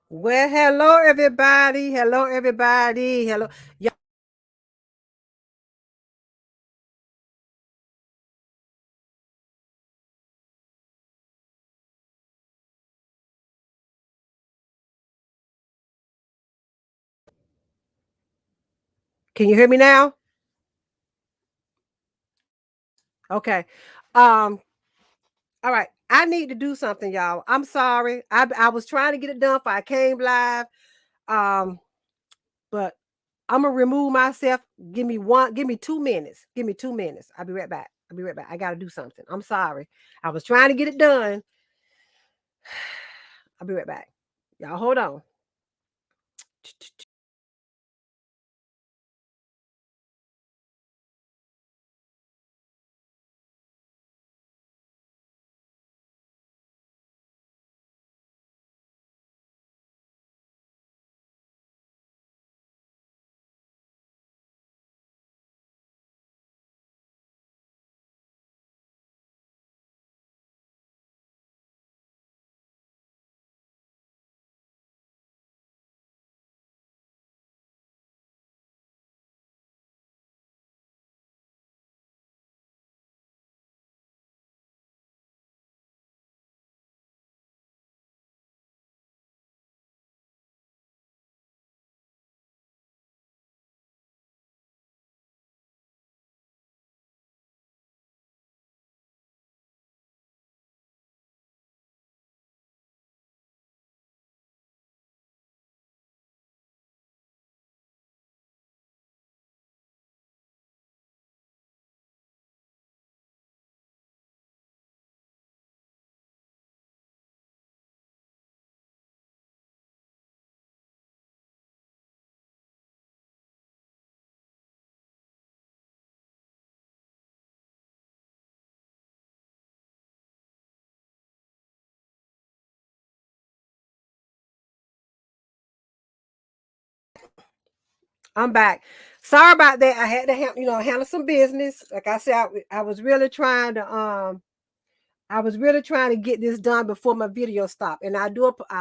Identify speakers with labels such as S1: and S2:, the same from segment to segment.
S1: Well, hello everybody. Hello everybody. Hello. Y'all, can you hear me now? Okay. Um all right. I need to do something, y'all. I'm sorry. I was trying to get it done before I came live. Um, but I'm gonna remove myself. Give me 2 minutes. Give me 2 minutes. I'll be right back. I'll be right back. I gotta do something. I'm sorry. I was trying to get it done. I'll be right back. Y'all hold on. I'm back. Sorry about that. I had to handle some business. Like I said, I was really trying to get this done before my video stopped. And I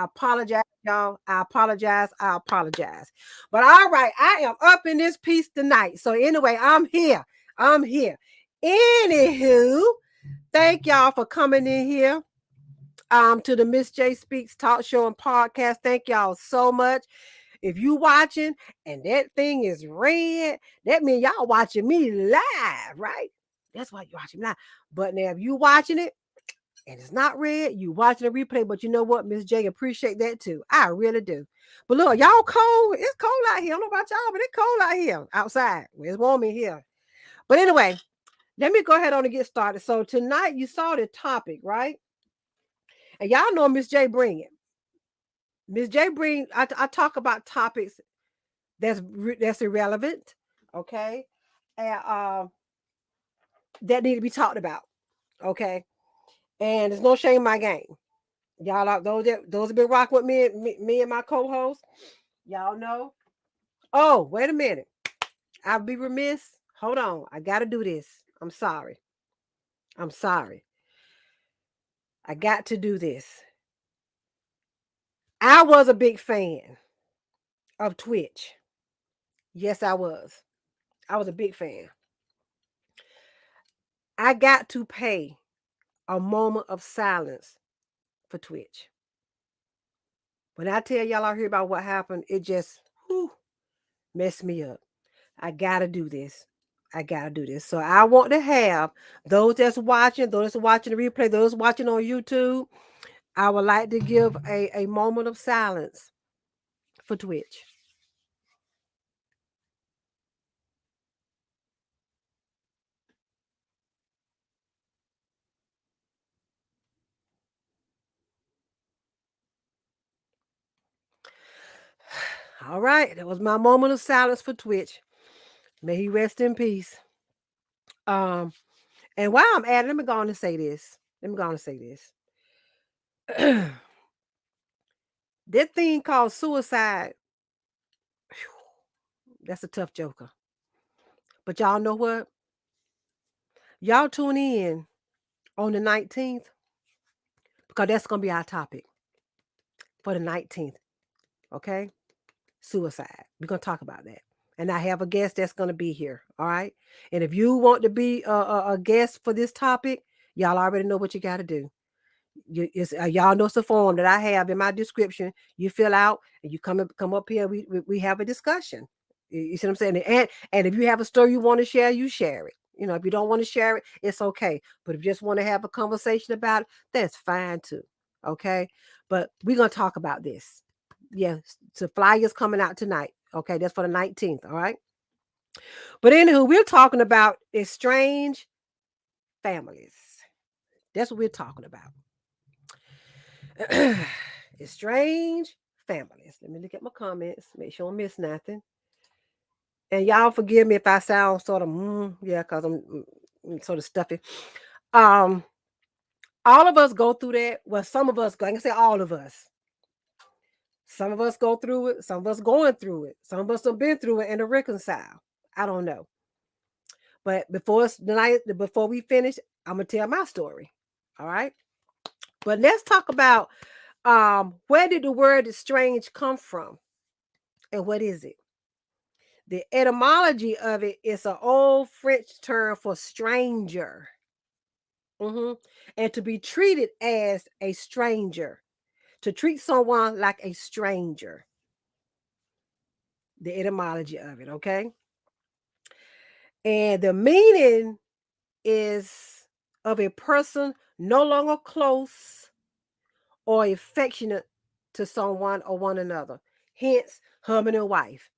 S1: apologize, y'all. I apologize. I apologize. But all right, I am up in this piece tonight. So anyway, I'm here. I'm here. Anywho, thank y'all for coming in here. To the Miss J Speaks Talk Show and Podcast. Thank y'all so much. If you watching and that thing is red, that means y'all watching me live, right? That's why you're watching me live. But now if you watching it and it's not red, you watching a replay. But you know what, Miss J, appreciate that too. I really do. But look, y'all cold. It's cold out here. I don't know about y'all, but it's cold out here outside. It's warm in here. But anyway, let me go ahead on and get started. So tonight you saw the topic, right? And y'all know Miss J bring it. Miss J bring. I talk about topics that's irrelevant, okay, and that need to be talked about, okay. And there's no shame in my game. Y'all are those have been rocking with me and my co-host. Y'all know. Oh, wait a minute. I'll be remiss. Hold on. I gotta do this. I'm sorry. I'm sorry. I got to do this. I was a big fan of Twitch. Yes, I was. I was a big fan. I got to pay a moment of silence for Twitch. When I tell y'all out here about what happened, it just messed me up. I gotta do this. I gotta do this. So I want to have those that's watching, those that's watching the replay, those watching on YouTube. I would like to give a moment of silence for Twitch. All right, that was my moment of silence for Twitch. May he rest in peace. And while I'm at it, let me go on and say this. Let me go on and say this. That thing called suicide, that's a tough joker. But y'all know what? Y'all tune in on the 19th because that's going to be our topic for the 19th. Okay? Suicide. We're going to talk about that. And I have a guest that's going to be here. All right? And if you want to be a guest for this topic, y'all already know what you got to do. Y'all know the form that I have in my description. You fill out and you come up here. We have a discussion. You see what I'm saying? And if you have a story you want to share, you share it. You know, if you don't want to share it, it's okay. But if you just want to have a conversation about it, that's fine too. Okay. But we're going to talk about this. Yes. So flyers coming out tonight. Okay. That's for the 19th. All right. But anywho, we're talking about estranged families. That's what we're talking about. Estranged families. Let me look at my comments. Make sure I don't miss nothing. And y'all forgive me if I sound sort of yeah, because I'm sort of stuffy. Um, all of us go through that. Well, some of us, I can say all of us. Some of us go through it. Some of us going through it. Some of us have been through it and to reconcile. I don't know. But before we finish, I'm gonna tell my story. All right. But let's talk about where did the word estranged come from, and what is it? The etymology of it is an old French term for stranger. And to be treated as a stranger, to treat someone like a stranger, the etymology of it, okay? And the meaning is of a person no longer close or affectionate to someone or one another. Hence, husband and wife.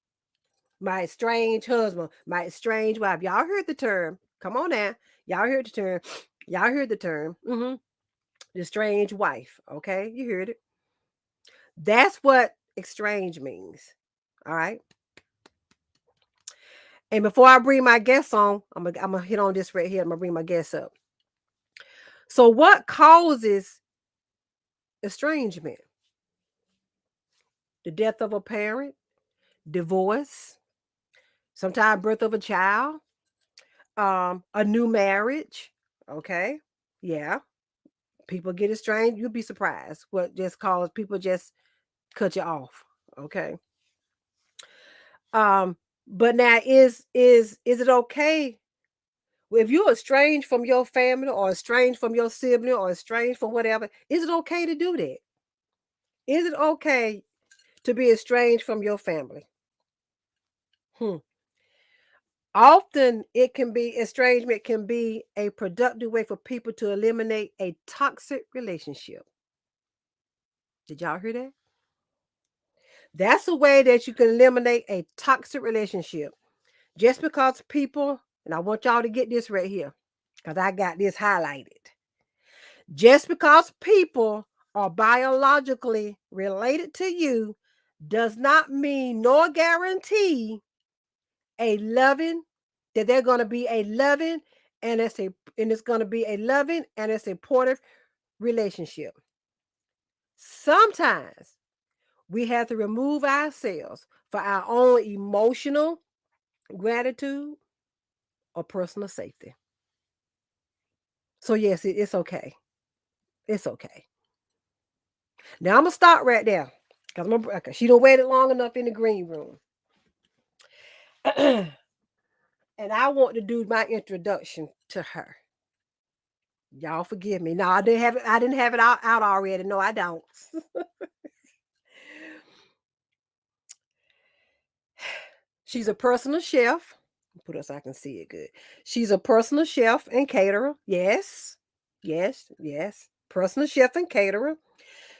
S1: My estranged husband, my estranged wife. Y'all heard the term. Come on now. Y'all heard the term. Y'all heard the term. The estranged wife. Okay, you heard it. That's what estranged means. All right. And before I bring my guests on, I'm gonna hit on this right here. I'm gonna bring my guests up. So, what causes estrangement? The death of a parent, divorce, sometimes birth of a child, a new marriage. Okay, yeah, people get estranged. You'll be surprised what just cause people just cut you off. Okay. Um, but now is it okay if you're estranged from your family or estranged from your sibling or estranged from whatever? Is it okay to do that? Is it okay to be estranged from your family? Often estrangement can be a productive way for people to eliminate a toxic relationship. Did y'all hear that? That's a way that you can eliminate a toxic relationship. Just because people, and I want y'all to get this right here, because I got this highlighted. Just because people are biologically related to you does not mean nor guarantee a loving that they're going to be a loving it's going to be a loving and a supportive relationship. Sometimes we have to remove ourselves for our own emotional gratitude or personal safety. So yes, it's okay. It's okay. Now I'm gonna stop right there because she don't waited long enough in the green room, and I want to do my introduction to her. Y'all forgive me. No, I didn't have it. I didn't have it out already. No, I don't. She's a personal chef. Put it so I can see it good. She's a personal chef and caterer. Yes, yes, yes. Personal chef and caterer.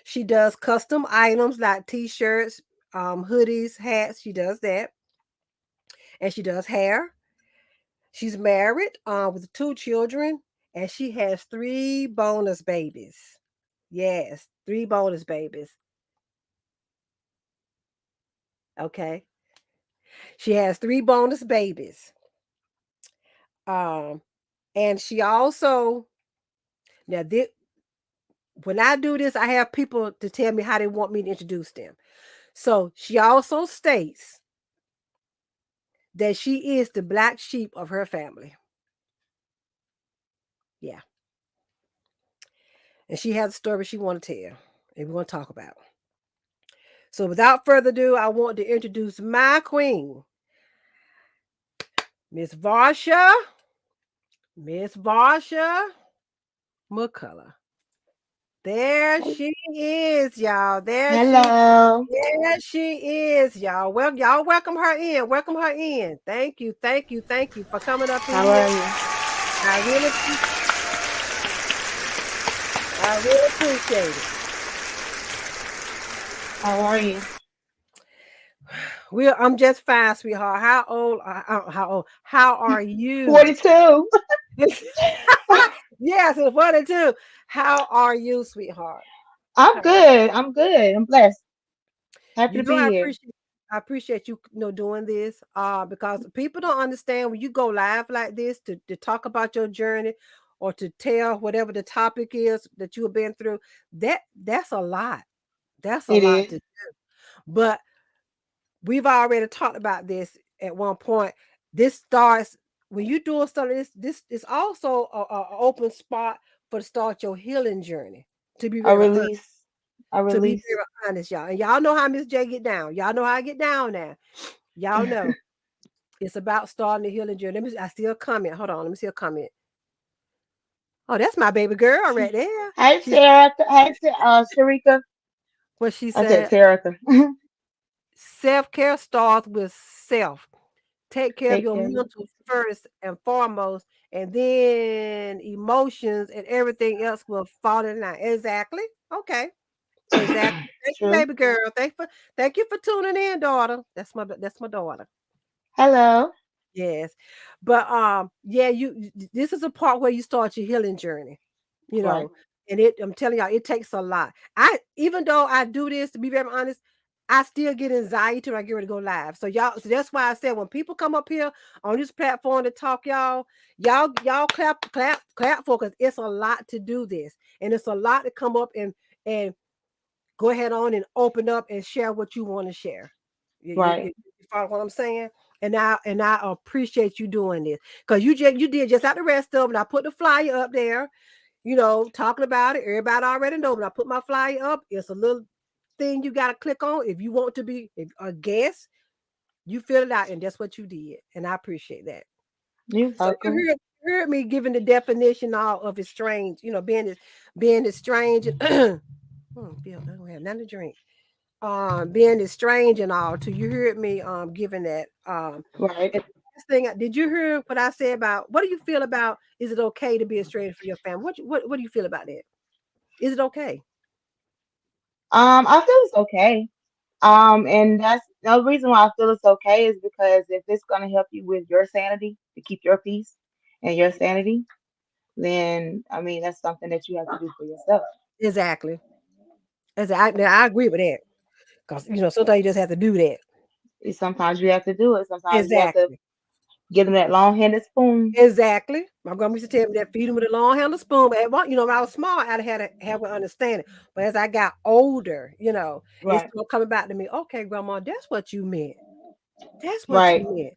S1: She does custom items like t-shirts, hoodies, hats. She does that. And she does hair. She's married with 2 children, and she has 3 bonus babies. Yes, 3 bonus babies. Okay. She has 3 bonus babies. Um, and she also now this, when I do this, I have people to tell me how they want me to introduce them. So she also states that she is the black sheep of her family. Yeah. And she has a story she want to tell and we want to talk about. So without further ado, I want to introduce my queen, Miss Varsha. Miss Varsha McCullough. There she is, y'all.
S2: Hello.
S1: There she is, y'all. Well, y'all welcome her in. Welcome her in. Thank you, thank you, thank you for coming up in
S2: How
S1: here.
S2: are you?
S1: I really, I really appreciate it.
S2: How are you?
S1: I'm just fine, sweetheart. How old? How old? How are you?
S2: 42.
S1: Yes, it's 42. How are you, sweetheart?
S2: I'm
S1: How-
S2: good. I'm good. I'm blessed. Happy
S1: You
S2: to
S1: know,
S2: be here.
S1: I appreciate you, doing this. Because people don't understand when you go live like this to talk about your journey or to tell whatever the topic is that you have been through. That's a lot. That's a
S2: It
S1: lot
S2: is.
S1: to. But we've already talked about this at one point. This starts when you do stuff. This is also a open spot for to start your healing journey. To be
S2: A
S1: very honest,
S2: release. A release.
S1: y'all, and y'all know how Miss J get down. Y'all know how I get down now. Y'all know it's about starting the healing journey. I see a comment. Hold on, let me see a comment. Oh, that's my baby girl right there.
S2: Hey,
S1: She's
S2: Sarah. Hey, Sharika.
S1: what she
S2: I said
S1: said.
S2: Terica.
S1: Self care starts with self. Take care of
S2: Take
S1: your
S2: care of you.
S1: mental first and foremost, and then emotions and everything else will fall in line. Exactly. Okay. Exactly. Thank you,
S2: True.
S1: baby girl. Thank you for tuning in, daughter. That's my daughter.
S2: Hello.
S1: Yes. But yeah, this is a part where you start your healing journey, you
S2: Right.
S1: know, and I'm telling y'all, it takes a lot. Even though I do this, to be very honest, I still get anxiety when I get ready to go live. So that's why I said when people come up here on this platform to talk, y'all clap for, because it's a lot to do this. And it's a lot to come up and go ahead on and open up and share what you want to share.
S2: Right.
S1: You follow what I'm saying? And I appreciate you doing this, because you did just like the rest of them. I put the flyer up there, talking about it. Everybody already know. When I put my flyer up, it's a little thing you got to click on if you want to be a guest. You fill it out, and that's what you did, and I appreciate that.
S2: You're
S1: So
S2: welcome.
S1: you heard me giving the definition all of estranged. Being estranged. Bill, I don't have nothing to drink. Being estranged and all too. You heard me giving that.
S2: Right.
S1: And last thing, did you hear what I said about what do you feel about, is it okay to be estranged from your family? What do you feel about that? Is it okay?
S2: I feel it's okay. And that's the reason why I feel it's okay is because if it's gonna help you with your sanity to keep your peace and your sanity, then I mean that's something that you have to do for yourself.
S1: Exactly. I agree with that. Because sometimes you just have to do that.
S2: Sometimes you have to do it. Sometimes you have to
S1: Exactly.
S2: give them that long-handed spoon.
S1: Exactly. My grandma used to tell me that feed them with a long handle spoon. At one, when I was small, I have an understanding. But as I got older, it's
S2: Right,
S1: still coming back to me. Okay, grandma, that's what you meant. That's what
S2: right,
S1: you meant.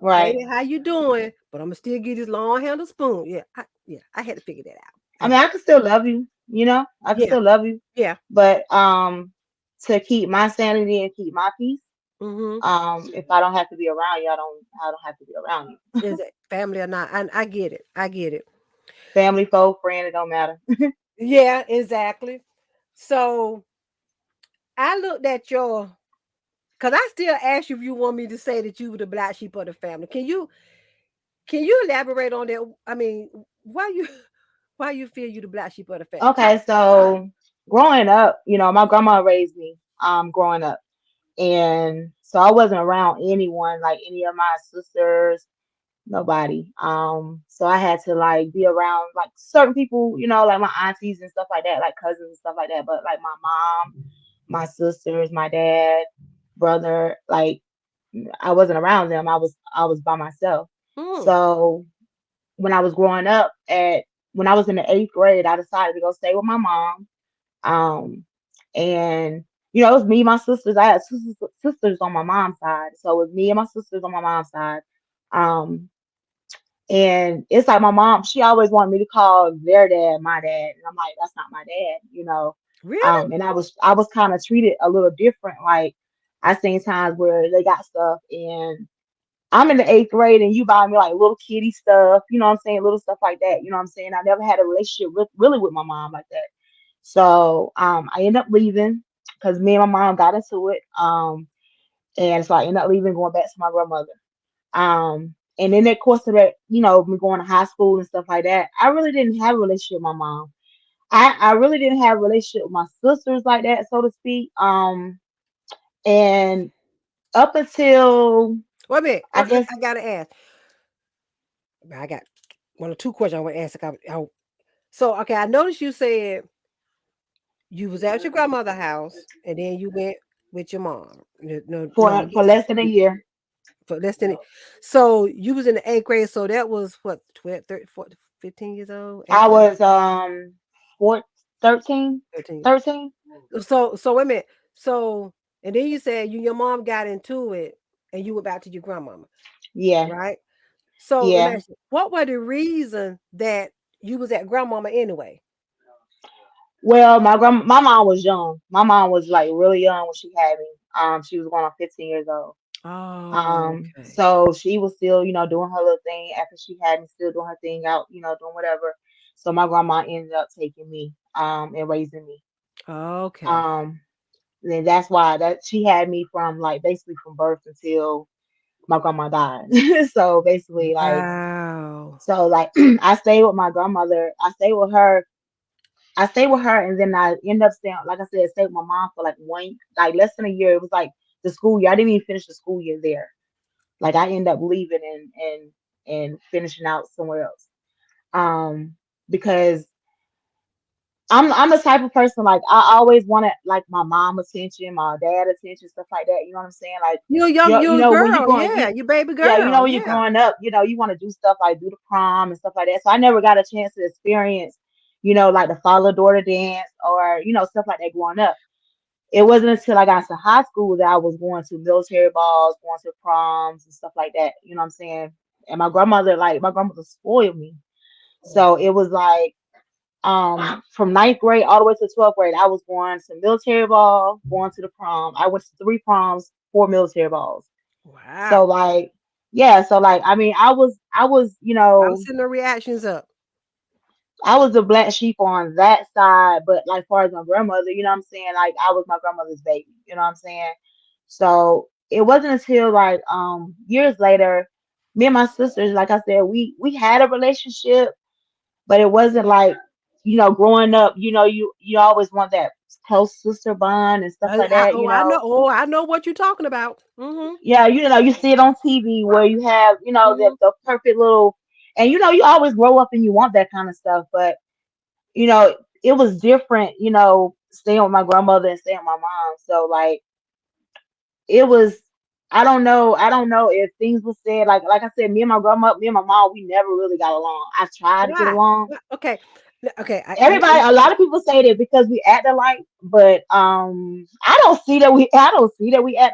S2: right.
S1: Baby, how you doing? But I'm gonna still get this long handle spoon. I had to figure that out.
S2: I mean, I can still love you, you know, I can
S1: Yeah,
S2: still love you,
S1: yeah.
S2: but to keep my sanity and keep my peace,
S1: Mm-hmm.
S2: if I don't have to be around you, I don't have to be around you.
S1: Is it family or not? I get it. I get it.
S2: Family, foe, friend, it don't matter.
S1: Yeah, exactly. So I looked at your, because I still ask you if you want me to say that you were the black sheep of the family. Can you elaborate on that? I mean, why you why you feel you the black sheep of the family?
S2: Okay, so growing up, my grandma raised me, growing up. And so I wasn't around anyone, like any of my sisters, nobody. So I had to like be around like certain people, like my aunties and stuff like that, like cousins and stuff like that. But like my mom, my sisters, my dad, brother, like I wasn't around them. I was by myself.
S1: Mm,
S2: So when I was growing up when I was in the eighth grade, I decided to go stay with my mom. Um, and it was me and my sisters. I had sisters on my mom's side, so it was me and my sisters on my mom's side. Um, and it's like my mom, she always wanted me to call their dad my dad, and I'm like, that's not my dad.
S1: really?
S2: And I was kind of treated a little different. Like I seen times where they got stuff, and I'm in the eighth grade, and you buy me like little kitty stuff, you know what I'm saying, little stuff like that. You know what I'm saying? I never had a relationship really with my mom like that. So I ended up leaving because me and my mom got into it. And so I ended up leaving, going back to my grandmother. And in that course of that, me going to high school and stuff like that, I really didn't have a relationship with my mom. I really didn't have a relationship with my sisters like that, so to speak. And up until
S1: Wait a minute.
S2: I guess
S1: I gotta ask. I got one or two questions I want to ask. So okay, I noticed you said you was at your grandmother's house and then you went with your mom. No, no,
S2: for less than a year,
S1: for less than it. So you was in the eighth grade. So that was what 12, 13, 14, 15 years old. Eighth
S2: I
S1: grade,
S2: was 4, 13,
S1: 13.
S2: 13.
S1: So wait a minute. So and then you said your mom got into it and you went back to your grandmama,
S2: Yeah,
S1: right? So let me
S2: yeah.
S1: ask you, what were the reason that you was at grandmama anyway?
S2: Well, my mom was young. My mom was like really young when she had me. She was going on 15 years old.
S1: Oh, okay.
S2: So she was still, doing her little thing after she had me, still doing her thing out, doing whatever. So my grandma ended up taking me, and raising me.
S1: Okay.
S2: Um, then that's why that she had me from like basically from birth until my grandma died. So basically,
S1: Wow.
S2: like I stayed with my grandmother. I stayed with her, and then I ended up staying, like I said, stayed with my mom for like like less than a year. It was like the school year. I didn't even finish the school year there. Like I ended up leaving and finishing out somewhere else. Um, because I'm the type of person like I always wanted like my mom attention, my dad attention, stuff like that. You know what I'm saying? Like
S1: You're a
S2: when you're
S1: girl,
S2: going,
S1: yeah, you baby
S2: yeah,
S1: girl,
S2: when you're
S1: yeah.
S2: growing up, you want to do stuff like do the prom and stuff like that. So I never got a chance to experience, like the father daughter dance or stuff like that growing up. It wasn't until I got to high school that I was going to military balls, going to proms and stuff like that. You know what I'm saying? And my grandmother spoiled me. So it was like from ninth grade all the way to 12th grade, I was going to military ball, going to the prom. I went to 3 proms, 4 military balls. So
S1: Wow.
S2: like, yeah, so like I mean
S1: I'm sending the reactions up.
S2: I was the black sheep on that side, but like far as my grandmother, you know what I'm saying? Like I was my grandmother's baby, you know what I'm saying? So it wasn't until like years later, me and my sisters, like I said, we had a relationship, but it wasn't like, growing up, you always want that close sister bond and stuff like that,
S1: I know. Oh, I know what you're talking about. Mm-hmm.
S2: Yeah, you see it on TV where you have,
S1: Mm-hmm.
S2: the perfect little, and you always grow up and you want that kind of stuff, but it was different, staying with my grandmother and staying with my mom. So like it was I don't know if things were said like I said, me and my mom, we never really got along. I tried to get
S1: Why?
S2: along.
S1: Okay. Okay.
S2: Everybody, a lot of people say that because we act alike, but I don't see that we act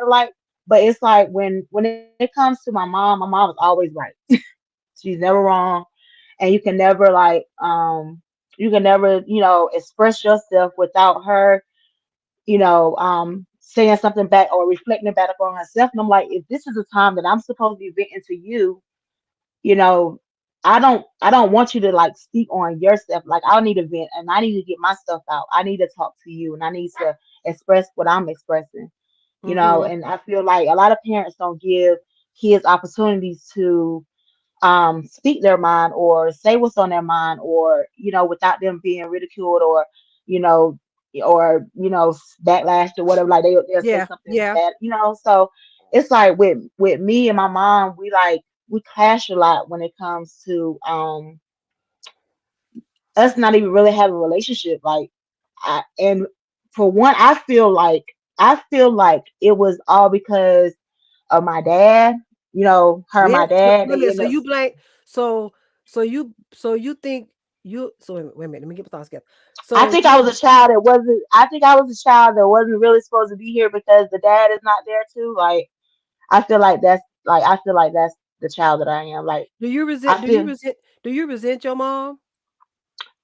S2: alike. But it's like when it comes to my mom is always right. She's never wrong, and you can never express yourself without her saying something back or reflecting back on herself. And I'm like, if this is a time that I'm supposed to be venting to you, you know, I don't want you to like speak on your stuff. Like I need to vent and I need to get my stuff out. I need to talk to you and I need to express what I'm expressing.
S1: Mm-hmm.
S2: And I feel like a lot of parents don't give kids opportunities to speak their mind or say what's on their mind or without them being ridiculed or you know backlash or whatever, like they'll say
S1: Yeah.
S2: something
S1: Yeah.
S2: bad, so it's like with me and my mom, we clash a lot when it comes to us not even really having a relationship. Like and for one, I feel like it was all because of my dad. Her and
S1: Yeah.
S2: my
S1: So
S2: dad,
S1: wait a
S2: they
S1: minute.
S2: end
S1: So
S2: up.
S1: you blame. So so you think you. So wait a minute. Let me get my thoughts together.
S2: I
S1: So
S2: think I was a child that wasn't. I think I was a child that wasn't really supposed to be here because the dad is not there too. Like I feel like that's the child that I am. Like
S1: do you
S2: I
S1: resent? Do you
S2: feel,
S1: resent? Do you resent your mom?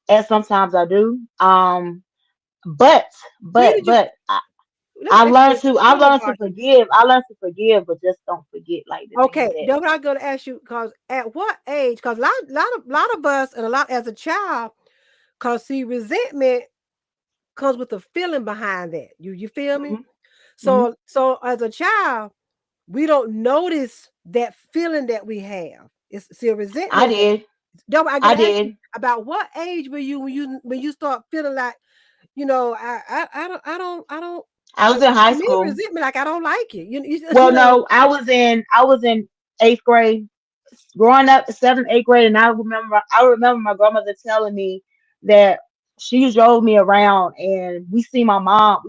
S2: and sometimes I do. But
S1: When did you? Let me ask you this.
S2: I've
S1: One more
S2: learned to
S1: part.
S2: forgive. I learned to forgive, but just don't forget like the things
S1: Okay,
S2: that.
S1: then what I'm going to ask you, because at what age? Because lot of us and a lot as a child, because see resentment. comes with a feeling behind that. You feel me?
S2: Hmm. Hmm.
S1: So as a child, we don't notice that feeling that we have. It's see
S2: I
S1: resentment.
S2: did.
S1: Don't I get
S2: I
S1: to ask you
S2: did.
S1: about what age were you when you start feeling like, I don't
S2: I was in high
S1: to me
S2: school.
S1: resentment like I don't like it. You
S2: Well,
S1: know.
S2: no, I was in eighth grade, growing up, seventh, eighth grade, and I remember my grandmother telling me that she drove me around, and we see my mom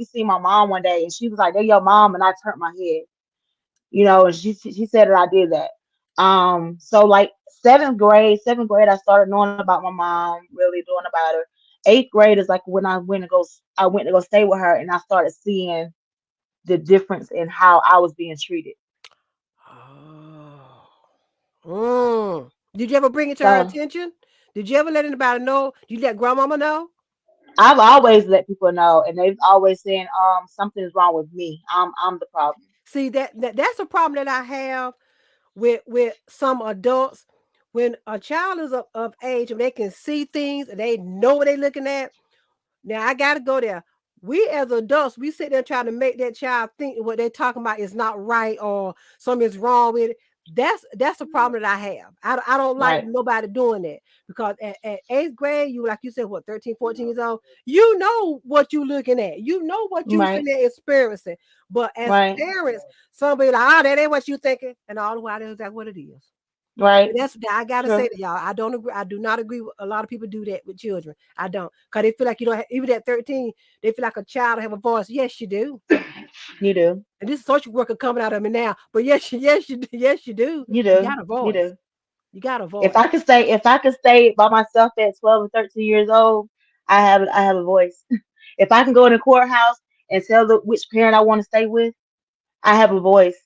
S2: one day, and she was like, "They're your mom," and I turned my head, and she said that I did that. So like seventh grade, I started knowing about my mom, really doing about her. Eighth grade is like when I went to go stay with her, and I started seeing the difference in how I was being treated.
S1: Oh. Did you ever bring it to her
S2: So
S1: attention? Did you ever let anybody know? Did you let grandmama know?
S2: I've always let people know, and they've always saying, something's wrong with me. I'm the problem.
S1: See that's a problem that I have with some adults. When a child is of age and they can see things and they know what they're looking at. Now I gotta go there. We as adults, we sit there trying to make that child think what they're talking about is not right or something is wrong with it. That's a problem that I have. I don't like
S2: Right,
S1: nobody doing that because at eighth grade, you like you said, what 13, 14 years old, you know what you looking at, you know what you
S2: right,
S1: finna experiencing. But as
S2: right,
S1: parents, somebody like, oh, that ain't what you thinking, and all the while that's what it is.
S2: right.
S1: That's that I gotta say
S2: True.
S1: to y'all. I don't agree. I do not agree with a lot of people do that with children. I don't, cause they feel like you don't. Even at 13, they feel like a child have a voice. Yes, you do.
S2: You do.
S1: And this social worker coming out of me now. But yes, you do. Yes, you do.
S2: You
S1: You
S2: do.
S1: got a
S2: You
S1: voice.
S2: do.
S1: You got a
S2: If
S1: voice.
S2: I could stay by myself at 12 or 13 years old, I have a voice. If I can go in the courthouse and tell which parent I want to stay with, I have a voice.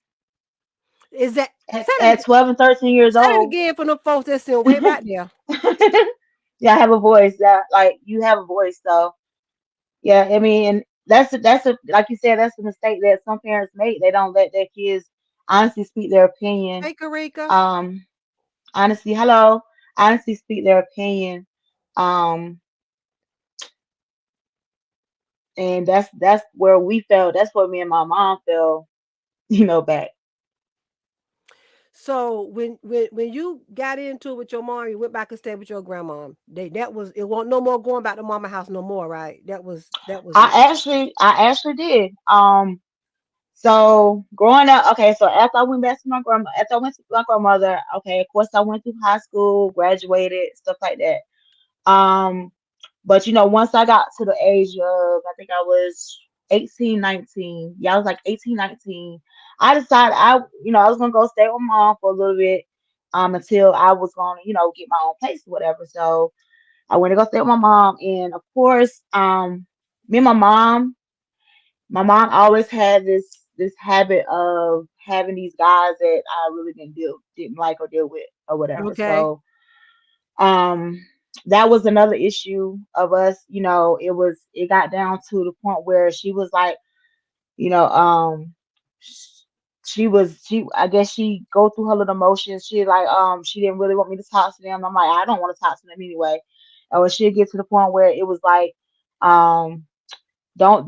S1: Is that
S2: At,
S1: say that
S2: at 12 and 13 years
S1: say that
S2: old,
S1: again for the folks that's still way back there.
S2: yeah, I have a voice. That like you have a voice, so yeah. I mean, and that's a like you said, that's a mistake that some parents make. They don't let their kids honestly speak their opinion.
S1: Hey, Karika.
S2: Um, honestly, hello, honestly speak their opinion. Um, and that's where we felt. That's where me and my mom fell. Back.
S1: So when you got into it with your mom, you went back and stayed with your grandma. That was it. Won't no more going back to mama house no more, right? That was it.
S2: I actually did. So growing up, okay, so after I went to my grandmother, okay, of course I went through high school, graduated, stuff like that. But once I got to the age of, I think I was 18, 19. Yeah, I was like 18, 19. I decided I was gonna go stay with mom for a little bit, until I was gonna, get my own place or whatever. So I went to go stay with my mom, and of course, me and my mom always had this habit of having these guys that I really didn't like or deal with or whatever.
S1: Okay.
S2: So um that was another issue of us. It got down to the point where she was like, you know, sh- she I guess she go through her little emotions. She like she didn't really want me to talk to them. I'm like, I don't want to talk to them anyway. And she'd get to the point where it was like, um don't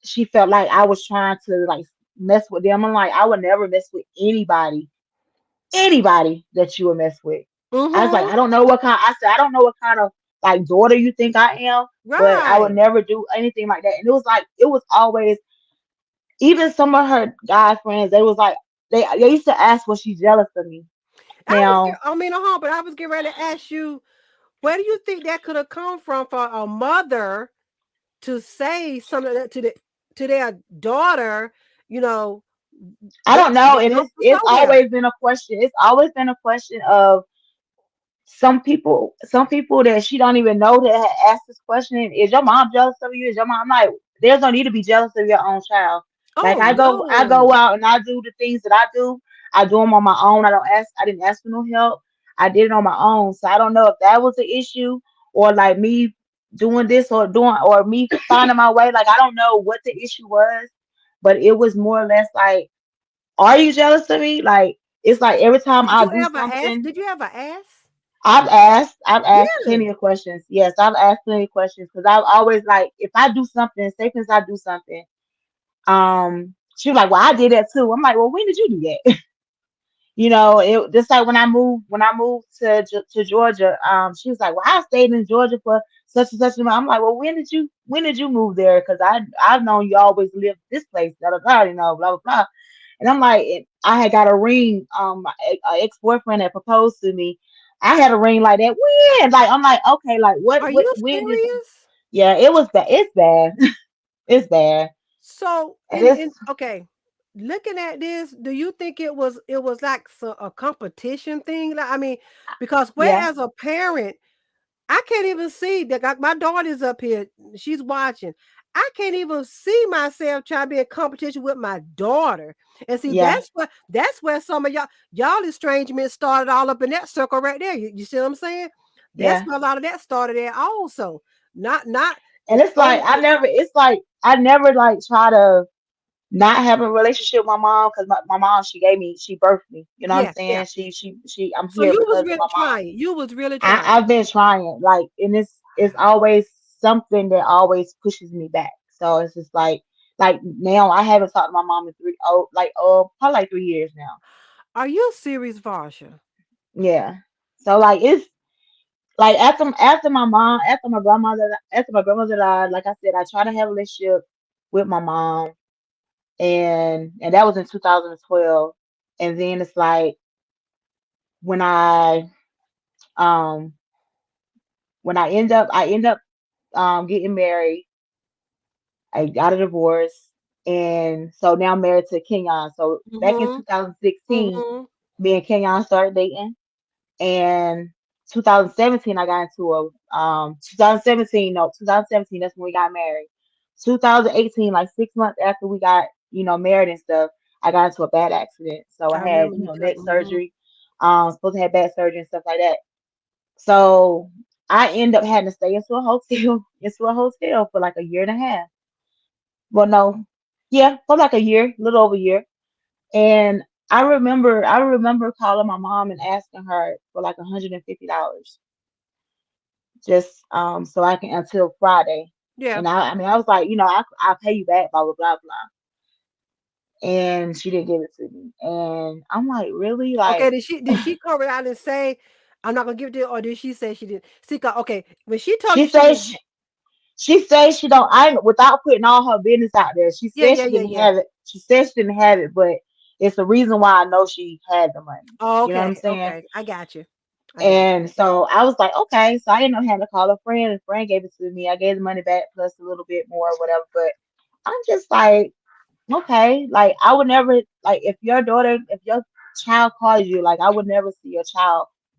S2: she felt like I was trying to like mess with them. I'm like, I would never mess with anybody that you would mess with. I was like,
S1: Mm-hmm.
S2: I don't know what kind of like daughter you think I am, but I would
S1: Right.
S2: never do anything like that. And it was always, even some of her guy friends, they was like, they used to ask, was she jealous of me? Now,
S1: I mean, but I was getting ready to ask you, where do you think that could have come from for a mother to say something like that to their daughter? You know,
S2: I don't know,
S1: that
S2: and
S1: come
S2: it's
S1: from
S2: it's
S1: somewhere.
S2: always been a question. It's always been a question of some people that she don't even know that had asked this question: is your mom jealous of you? Is your mom like, there's no need to be jealous of your own child. Like
S1: Oh
S2: I go
S1: no.
S2: out and I do the things that I do them on my own. I didn't ask for no help. I did it on my own. So I don't know if that was the issue, or like me doing this or me finding my way. Like I don't know what the issue was, but it was more or less like, are you jealous of me? Like it's like every time
S1: Did
S2: I
S1: you
S2: do
S1: ever ask?
S2: something,
S1: Did you ever ask?
S2: I've asked plenty
S1: Really?
S2: of questions. Yes, I've asked plenty of questions because I've always like if I do something, say for instance I do something, she was like, well, I did that too. I'm like, well, when did you do that? It just like when I moved to Georgia, she was like, well, I stayed in Georgia for such and such a amount. I'm like, well, when did you move there? Because I've known you always lived this place, da da da, blah blah blah. And I'm like, I had got a ring. My ex boyfriend had proposed to me. I had a ring like that. When? Like, I'm like, okay, like
S1: Are
S2: what
S1: you
S2: when did?
S1: serious?
S2: Yeah, it was bad. It's bad. It's bad.
S1: So
S2: And it's
S1: in okay, looking at this, do you think it was like a competition thing? Like, I mean, because
S2: yeah,
S1: whereas a parent, I can't even see that my daughter's up here, she's watching. I can't even see myself trying to be in competition with my daughter. And see,
S2: yeah,
S1: that's where some of y'all estrangement started all up in that circle right there. You see what I'm saying? That's
S2: yeah.
S1: where a lot of that started at also. Not
S2: And it's like
S1: only
S2: I never like try to not have a relationship with my mom because my mom she birthed me. You know what I'm
S1: yeah, yeah.
S2: saying? She I'm
S1: So
S2: here
S1: you was
S2: because of
S1: really
S2: my mom.
S1: trying. You was really trying.
S2: I've been trying, like, and it's always something that always pushes me back. So it's just like now I haven't talked to my mom in probably like 3 years now.
S1: Are you serious, Varsha?
S2: Yeah. So like it's like after my grandmother died, like I said, I try to have a relationship with my mom, and that was in 2012. And then it's like when I um when I end up getting married. I got a divorce, and so now I'm married to Kenyon. So back in
S1: Mm-hmm.
S2: 2016,
S1: Mm-hmm.
S2: me and Kenyon started dating, and 2017 I got into a 2017 no 2017 that's when we got married. 2018, like 6 months after we got married and stuff, I got into a bad accident. So I
S1: I
S2: had
S1: remember you
S2: neck
S1: telling. Mm-hmm.
S2: surgery, supposed to have back surgery and stuff like that. So I end up having to stay into a hotel for like a year and a half. Well, no, yeah, for like a year, a little over a year. And I remember calling my mom and asking her for like $150 just so I can until Friday.
S1: Yeah.
S2: And I mean I was like, I'll pay you back, blah blah blah blah. And she didn't give it to me. And I'm like, really?
S1: Okay,
S2: Like
S1: did she come out and say, "I'm not gonna give it to you," or did she say she did? See, okay, when she told
S2: she
S1: you she
S2: says
S1: didn't,
S2: she says she don't I without putting all her business out there. She
S1: yeah,
S2: says
S1: yeah,
S2: she
S1: yeah,
S2: didn't
S1: yeah.
S2: have it. She says she didn't have it, but it's the reason why I know she had the money.
S1: Oh,
S2: You know what I'm
S1: okay,
S2: saying?
S1: okay, I got you, I got you.
S2: And so I was like, okay. So I ended up having to call a friend, and a friend gave it to me. I gave the money back plus a little bit more or whatever. But I'm just like, okay, like I would never like if your child calls you, like I would never see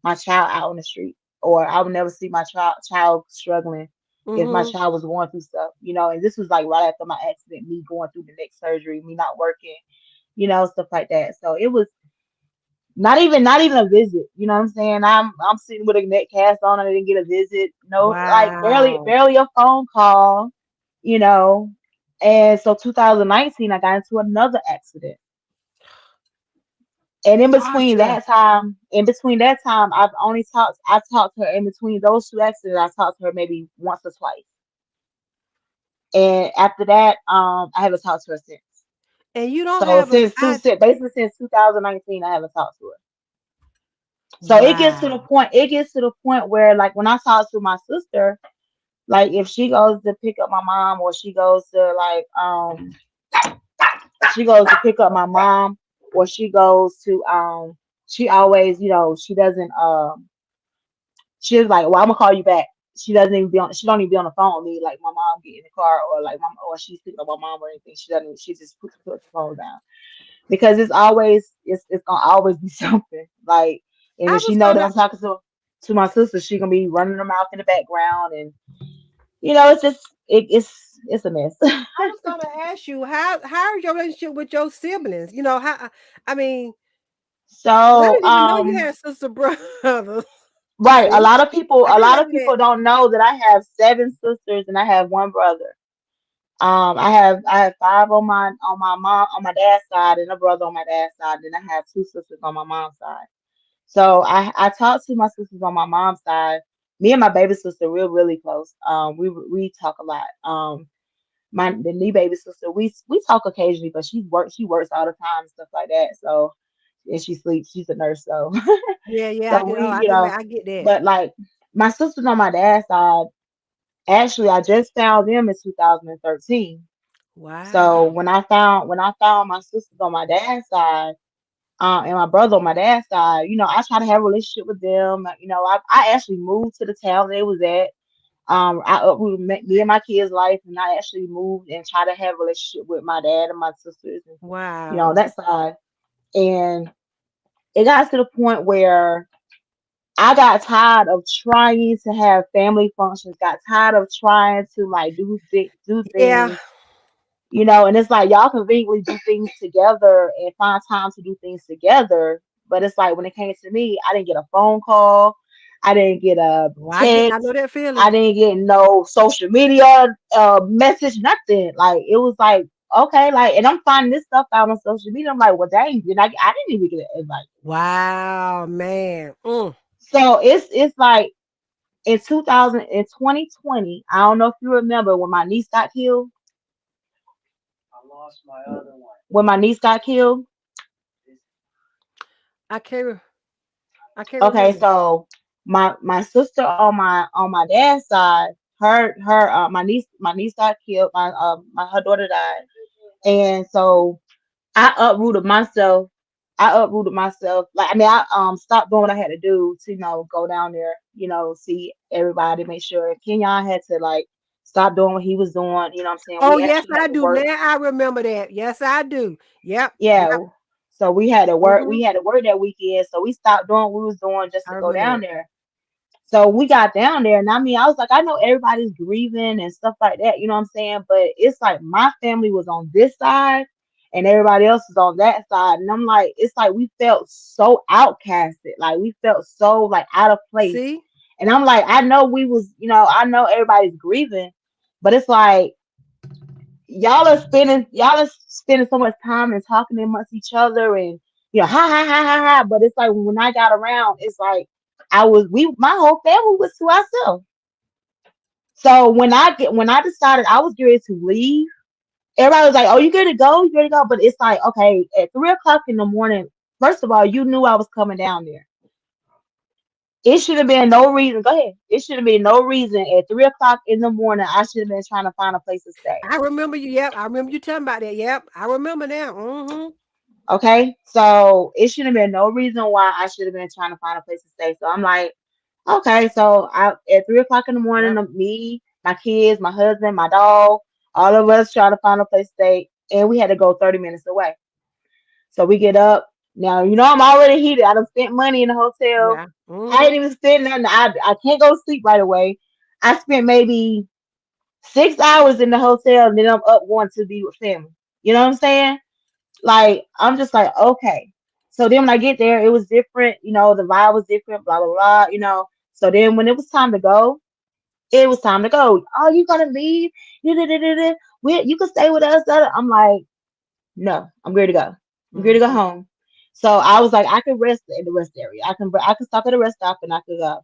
S2: my child out on the street, or I would never see my child struggling if my
S1: Mm-hmm.
S2: child was going through stuff, And this was like right after my accident, me going through the neck surgery, me not working, stuff like that. So it was not even a visit. You know what I'm saying? I'm sitting with a neck cast on and I didn't get a visit. No, like barely
S1: Wow,
S2: barely a phone call, you know. And so 2019 I got into another accident. And
S1: Varsha.
S2: in between that time I talked to her in between those two accidents, I talked to her maybe once or twice. And after that, I haven't talked to her since.
S1: And you don't
S2: So
S1: have an
S2: basically since 2019 I haven't talked to her. So
S1: wow.
S2: it gets to the point where like when I talk to my sister, like if she goes to pick up my mom or she goes to pick up my mom or she always, she doesn't she's like, well, I'm gonna call you back. She don't even be on the phone with me like my mom get in the car or like mom or she's picking up my mom or anything. She just puts the phone down. Because it's gonna always be something. Like, and
S1: I
S2: if she
S1: was
S2: know that
S1: gonna
S2: I'm talking to my sister, she gonna be running her mouth in the background, and it's just it's a mess.
S1: I was gonna ask you how is your relationship with your siblings? How I mean, 'cause I
S2: So
S1: didn't even know you had sister brothers.
S2: right,
S1: See, I
S2: a
S1: didn't
S2: lot
S1: know
S2: of
S1: that.
S2: people don't know that I have 7 sisters and I have one brother. I have five on my dad's side and a brother on my dad's side. Then I have 2 sisters on my mom's side. So I talked to my sisters on my mom's side. Me and my baby sister, we're really close. We talk a lot. My the new baby sister, we talk occasionally, but she works all the time and stuff like that. So and she sleeps. She's a nurse, so
S1: Yeah, yeah, I
S2: so
S1: get.
S2: we,
S1: Oh, I
S2: you
S1: get.
S2: know.
S1: I get that.
S2: But like my sisters on my dad's side, actually, I just found them in 2013. So
S1: Wow.
S2: when I found my sisters on my dad's side, and my brother on my dad's side, I try to have a relationship with them. I actually moved to the town they was at. I uprooted me and my kids' life, and I actually moved and tried to have a relationship with my dad and my sisters, and
S1: Wow.
S2: that side. And it got to the point where I got tired of trying to have family functions. Got tired of trying to like do
S1: Yeah.
S2: things. And it's like y'all conveniently do things together and find time to do things together. But it's like when it came to me, I didn't get a phone call, I didn't get a
S1: Well, I get. I know
S2: text,
S1: that
S2: I
S1: feeling.
S2: didn't get no social media message, nothing. Like it was like okay, like, and I'm finding this stuff out on social media. I'm like, well, dang, I didn't even get an invite.
S1: Wow, man.
S2: So it's like in 2000 in 2020, I don't know if you remember when my niece got killed. When my niece got killed.
S1: I can't. I can't
S2: Okay,
S1: remember.
S2: so my sister on my dad's side, her my niece got killed. My her daughter died, and so I uprooted myself. I uprooted myself. Like I mean, I stopped doing what I had to do to go down there, see everybody, make sure Kenyon had to like stop doing what he was doing. You know what I'm saying?
S1: Oh,
S2: We
S1: yes,
S2: actually had
S1: I
S2: to
S1: do.
S2: work.
S1: Now I remember that. Yes, I do. Yep.
S2: Yeah,
S1: Yep.
S2: so we had to work.
S1: Hmm.
S2: We had to work that weekend. So we stopped doing what we was doing just
S1: I
S2: to go
S1: remember
S2: down
S1: that.
S2: there. So we got down there, and I mean, I was like, I know everybody's grieving and stuff like that, you know what I'm saying? But it's like my family was on this side and everybody else is on that side. And I'm like, it's like we felt so outcasted, like we felt so like out of place.
S1: See?
S2: And I'm like, I know I know everybody's grieving, but it's like y'all are spending so much time and talking amongst each other and ha ha ha ha ha. But it's like when I got around, it's like my whole family was to ourselves. So when I decided I was getting to leave, everybody was like, "Oh, you good to go? You good to go?" But it's like, okay, at 3 o'clock in the morning. First of all, you knew I was coming down there. It should have been no reason. Go ahead. It should have been no reason at 3 o'clock in the morning. I should have been trying to find a place to stay.
S1: I remember you. Yep. I remember you telling about that. Yep. I remember now. Hmm.
S2: Okay, so it should have been no reason why I should have been trying to find a place to stay. So I'm like, okay, so at 3 o'clock in the morning,
S1: Yep.
S2: me, my kids, my husband, my dog, all of us trying to find a place to stay, and we had to go 30 minutes away. So we get up. Now, I'm already heated. I done spent money in the hotel.
S1: Yeah.
S2: I ain't
S1: Hmm.
S2: even spent nothing. I can't go to sleep right away. I spent maybe 6 hours in the hotel, and then I'm up going to be with family. You know what I'm saying? Like, I'm just like, okay. So then when I get there, it was different. The vibe was different, blah, blah, blah. So then when it was time to go, it was time to go. Oh, you gonna leave? Da-da-da-da-da. You can stay with us. Da-da. I'm like, no, I'm ready to go. I'm ready to go
S1: Hmm.
S2: home. So I was like, I could rest in the rest area. I can stop at a rest stop and I could go.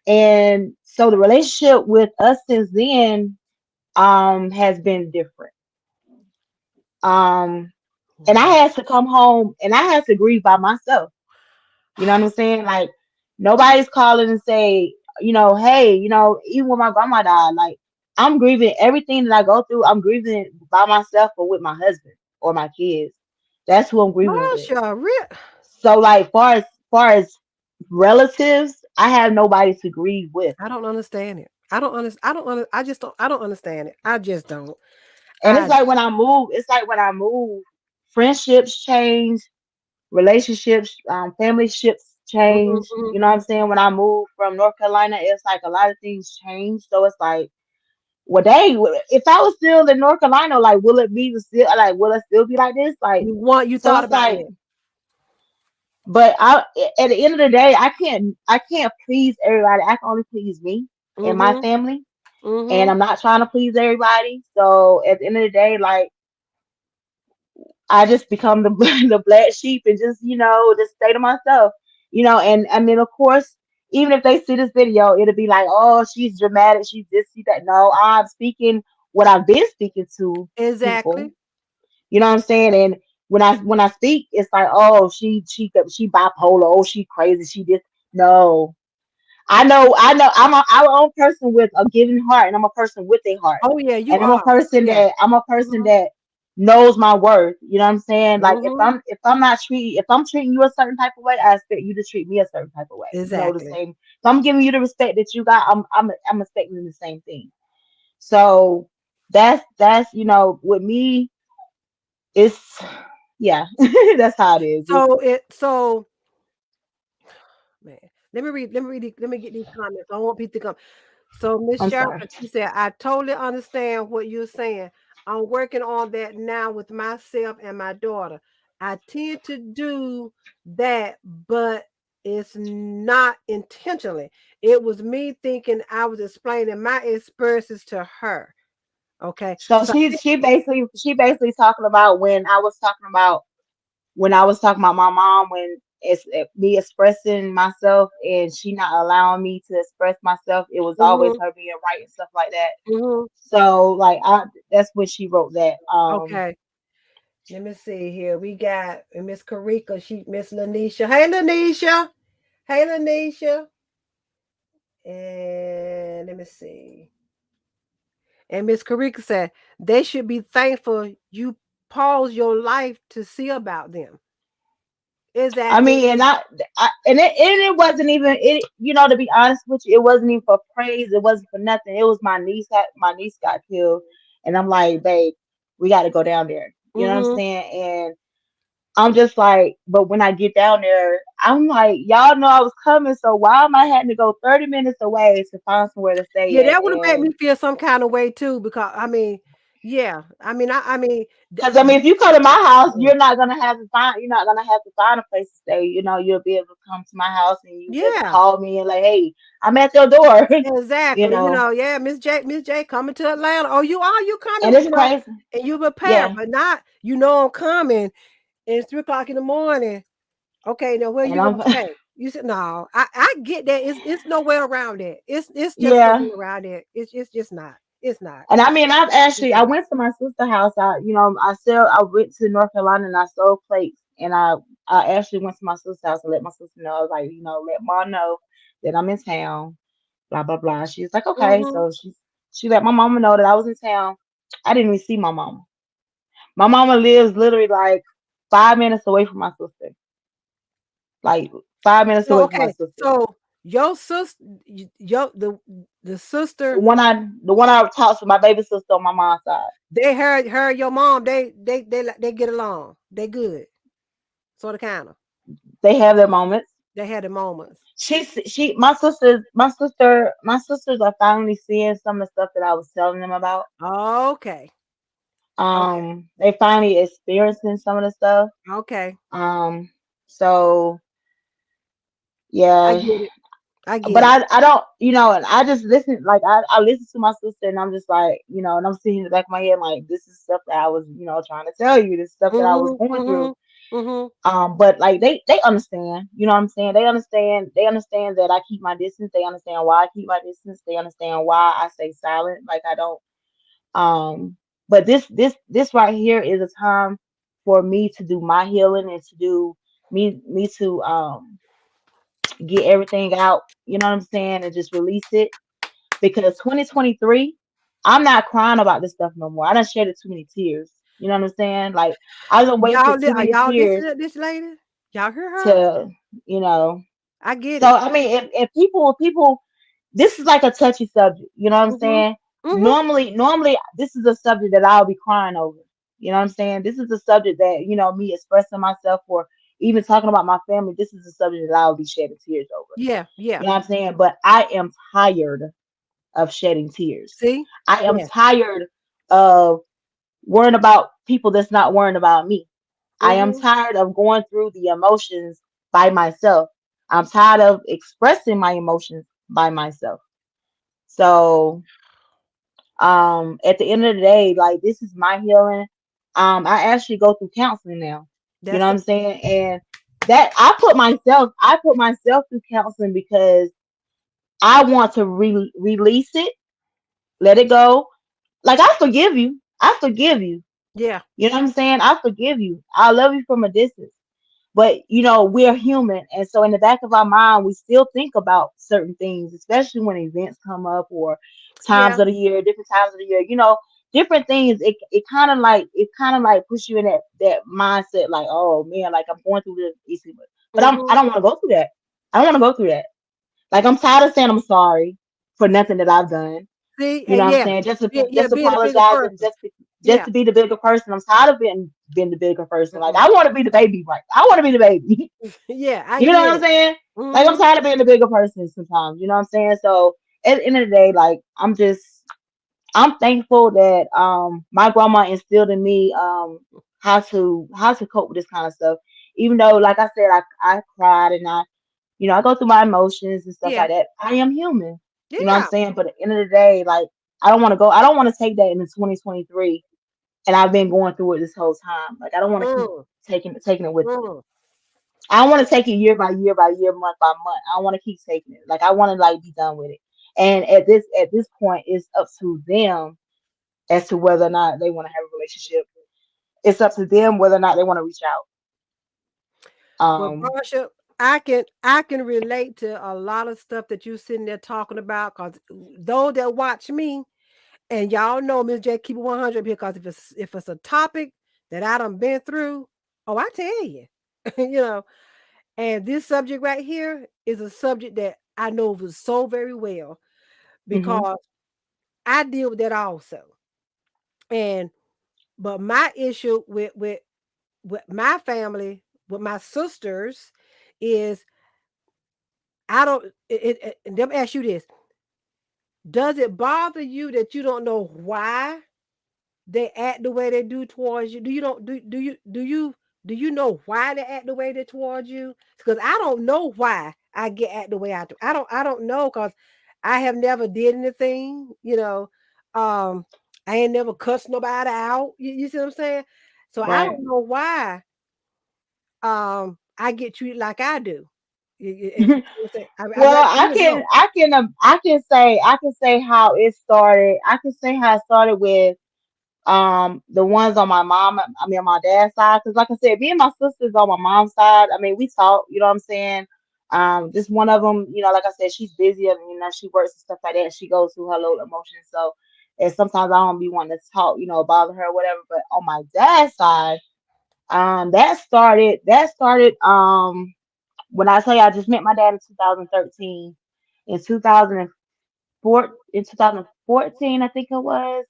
S2: And so the relationship with us since then has been different. Um and I
S1: Wow.
S2: had to come home and I had to grieve by myself. You know what I'm saying? Like nobody's calling and say, hey, even when my grandma died, like I'm grieving everything that I go through. I'm grieving by myself or with my husband or my kids. That's who I'm grieving with.
S1: Marsha,
S2: So like far as relatives, I have nobody to grieve with.
S1: I don't understand it. I don't understand. I don't. I just don't. I don't understand it. I just don't.
S2: And it's
S1: I.
S2: like when I move, friendships change, relationships, family ships change.
S1: Mhm.
S2: You know what I'm saying? When I moved from North Carolina, it's like a lot of things change. So it's like, well, dang, if I was still in North Carolina, like, will it still be like this? Like,
S1: You
S2: so
S1: thought
S2: it's
S1: about
S2: like,
S1: that.
S2: but at the end of the day, I can't please everybody. I can only please me and my
S1: Mhm.
S2: family, and
S1: Mhm.
S2: I'm not trying to please everybody. So at the end of the day, like, I just become the the black sheep and just stay to myself. and then of course, even if they see this video, it'll be like, oh, she's dramatic, she's this, she's that. No, I'm speaking what I've been speaking to people.
S1: Exactly.
S2: You know what I'm saying? And when I speak, it's like, oh, she bipolar, oh, she crazy, she this. No, I know. I'm a person with a giving heart, and I'm a person with a heart,
S1: Oh yeah, you
S2: and I'm a
S1: are.
S2: person
S1: Yeah.
S2: that I'm a person
S1: Mm-hmm.
S2: that knows my worth. You know what I'm saying? Like
S1: Mm-hmm.
S2: if I'm treating you a certain type of way, I expect you to treat me a certain type of way. The
S1: Exactly.
S2: same. If I'm giving you the respect that you got, I'm expecting the same thing. So that's with me, it's yeah, that's how it is. It's,
S1: So man, let me get these comments. I want people to come. So Miss
S2: I'm
S1: Sharp,
S2: sorry.
S1: she said, I totally understand what you're saying. I'm working on that now with myself and my daughter. I tend to do that, but it's not intentionally. It was me thinking I was explaining my experiences to her. Okay.
S2: So
S1: So
S2: she basically talking about when I was talking about my mom, when it's me expressing myself and she not allowing me to express myself, it was always
S1: mhm,
S2: her being right and stuff like that.
S1: mhm.
S2: So like that's when she wrote that.
S1: Okay. Let me see here. We got Miss Karika, Miss Lanisha. Hey Lanisha. Hey Lanisha. And let me see. And Miss Karika said, they should be thankful you pause your life to see about them.
S2: I
S1: Exactly.
S2: mean, and it wasn't even it. To be honest with you, it wasn't even for praise. It wasn't for nothing. It was my niece got killed, and I'm like, babe, we got to go down there. You know what I'm
S1: Mm-hmm.
S2: saying? And I'm just like, but when I get down there, I'm like, y'all know I was coming, so why am I having to go 30 minutes away to find somewhere to
S1: Yeah,
S2: stay
S1: that
S2: at?
S1: would have made me
S2: And
S1: feel some kind of way too, because I mean, yeah. I mean,
S2: because I mean, if you come to my house, you're not gonna have to find a place to stay. You'll be able to come to my house and you'll be able to
S1: yeah.
S2: call me and like, hey, I'm at your door. you
S1: Exactly.
S2: know,
S1: Yeah, Miss J coming to Atlanta. Oh, you
S2: and
S1: coming,
S2: it's crazy.
S1: and you prepare,
S2: Yeah,
S1: but not, I'm coming, and it's 3 o'clock in the morning. Okay, now where
S2: and
S1: you gonna
S2: I'm
S1: stay? You said no. I get that. It's no way around that. It's just no
S2: yeah.
S1: way around that. It's just not. It's not.
S2: And I mean,
S1: It's
S2: I
S1: not.
S2: went to my sister's house. I went to North Carolina and I sold plates. And I actually went to my sister's house and let my sister know. I was like, let mom know that I'm in town. Blah blah blah. She's like, okay.
S1: Mm-hmm.
S2: So she let my mama know that I was in town. I didn't even see my mama. My mama lives literally like 5 minutes away from my sister. Like 5 minutes
S1: So
S2: away from my
S1: okay.
S2: sister.
S1: So your sister, your the
S2: The
S1: sister,
S2: one I the one I talked to, my baby sister on my mom's side.
S1: they heard her your mom. They get along. They good. Sort of kind of.
S2: They have their moments.
S1: They had the moments.
S2: My sisters are finally seeing some of the stuff that I was telling them about.
S1: Okay. Okay.
S2: They finally experiencing some of the stuff.
S1: Okay.
S2: Um, so
S1: I
S2: yeah,
S1: get it. I
S2: but
S1: get it.
S2: I don't, and I just listen, like I listen to my sister, and I'm just like, and I'm sitting in the back of my head like, this is stuff that I was, trying to tell you, this stuff that I was
S1: Mhm.
S2: going through.
S1: Mhm. Mhm.
S2: But like they understand, you know what I'm saying? They understand that I keep my distance. They understand why I keep my distance. They understand why I stay silent. Like I don't but this right here is a time for me to do my healing and to do me to get everything out, you know what I'm saying, and just release it because 2023, I'm not crying about this stuff no more. I done shedded too many tears. You know what I'm saying? Like I done wasted too
S1: Are
S2: many
S1: y'all
S2: tears
S1: listening to this lady? Y'all hear her?
S2: to, you know.
S1: I get
S2: So
S1: it.
S2: I mean, if people, this is like a touchy subject. You know what I'm
S1: Mhm.
S2: saying?
S1: Mhm.
S2: Normally, this is a subject that I'll be crying over. You know what I'm saying? This is a subject that me expressing myself or even talking about my family. This is a subject that I'll be shedding tears over.
S1: Yeah.
S2: You
S1: Yeah.
S2: know what I'm saying? But I am tired of shedding tears.
S1: See?
S2: I am
S1: Yes.
S2: tired of worrying about people that's not worrying about me. I am
S1: Mhm.
S2: tired of going through the emotions by myself. I'm tired of expressing my emotions by myself. So, at the end of the day, like this is my healing. I actually go through counseling now. You know what
S1: That's
S2: I'm saying? that I put myself through counseling because I want to release it, let it go. Like I forgive you. I forgive you.
S1: Yeah.
S2: You know what I'm saying? I forgive you. I love you from a distance. But we're human, and so in the back of our mind, we still think about certain things, especially when events come up or times
S1: Yeah.
S2: of the year, different times of the year. Different things. It kind of like push you in that mindset, like, oh man, like I'm going through this issue, but I
S1: Mm-hmm.
S2: don't want to go through that. I don't want to go through that. Like I'm tired of saying I'm sorry for nothing that I've done.
S1: See,
S2: You know
S1: and
S2: what I'm
S1: yeah,
S2: saying?
S1: yeah,
S2: Just
S1: being a bigger
S2: apologizing,
S1: person.
S2: just
S1: Yeah.
S2: to be the bigger person. I'm tired of being the bigger person. Like
S1: Mm-mm.
S2: I want to be the baby, right? I want to be the baby.
S1: Yeah, I
S2: You know
S1: get
S2: what I'm
S1: it.
S2: saying? Like I'm
S1: Mm-hmm.
S2: tired of being the bigger person sometimes. You know what I'm saying? So at the end of the day, like I'm thankful that my grandma instilled in me how to cope with this kind of stuff. Even though, like I said, I cried and I go through my emotions and stuff
S1: Yeah.
S2: like that. I am human. You know what I'm
S1: Yeah.
S2: saying? But at the end of the day, like I don't want to take that into 2023, and I've been going through it this whole time. Like I don't want to keep
S1: Mm,
S2: taking it with me.
S1: mm.
S2: I don't want to take it year by year by year, month by month. I want to keep taking it. Like I want to like be done with it. And at this point, it's up to them as to whether or not they want to have a relationship. It's up to them whether or not they want to reach out.
S1: Well,
S2: Um.
S1: Barsha, I can relate to a lot of stuff that you sitting there talking about because those that watch me and y'all know Miss J keep it 100 because if it's a topic that I done been through, oh, I tell you, you know. And this subject right here is a subject that I know was so very well
S2: Hmm.
S1: because I deal with that also. And but my issue with my family, with my sisters, is I don't. Let me ask you this: does it bother you that you don't know why they act the way they do towards you? Do you don't do you know why they act the way they towards you? Because I don't know why I get act the way I do. I don't know because I have never did anything. I ain't never cussed nobody out. You see what I'm saying? So I
S2: Right.
S1: don't know why I get treated like I do. You see what I'm saying?
S2: Well,
S1: I really don't.
S2: I can say how it started. I can say how it started with the ones on my mom, I mean on my dad's side, because like I said, me and my sisters on my mom's side, I mean we talk, you know what I'm saying. Just one of them, like I said, she's busy and she works and stuff like that. She goes through her low emotions, so and sometimes I don't be wanting to talk, bother her or whatever. But on my dad's side, that started when I tell you I just met my dad in 2013. In 2014, I think it was.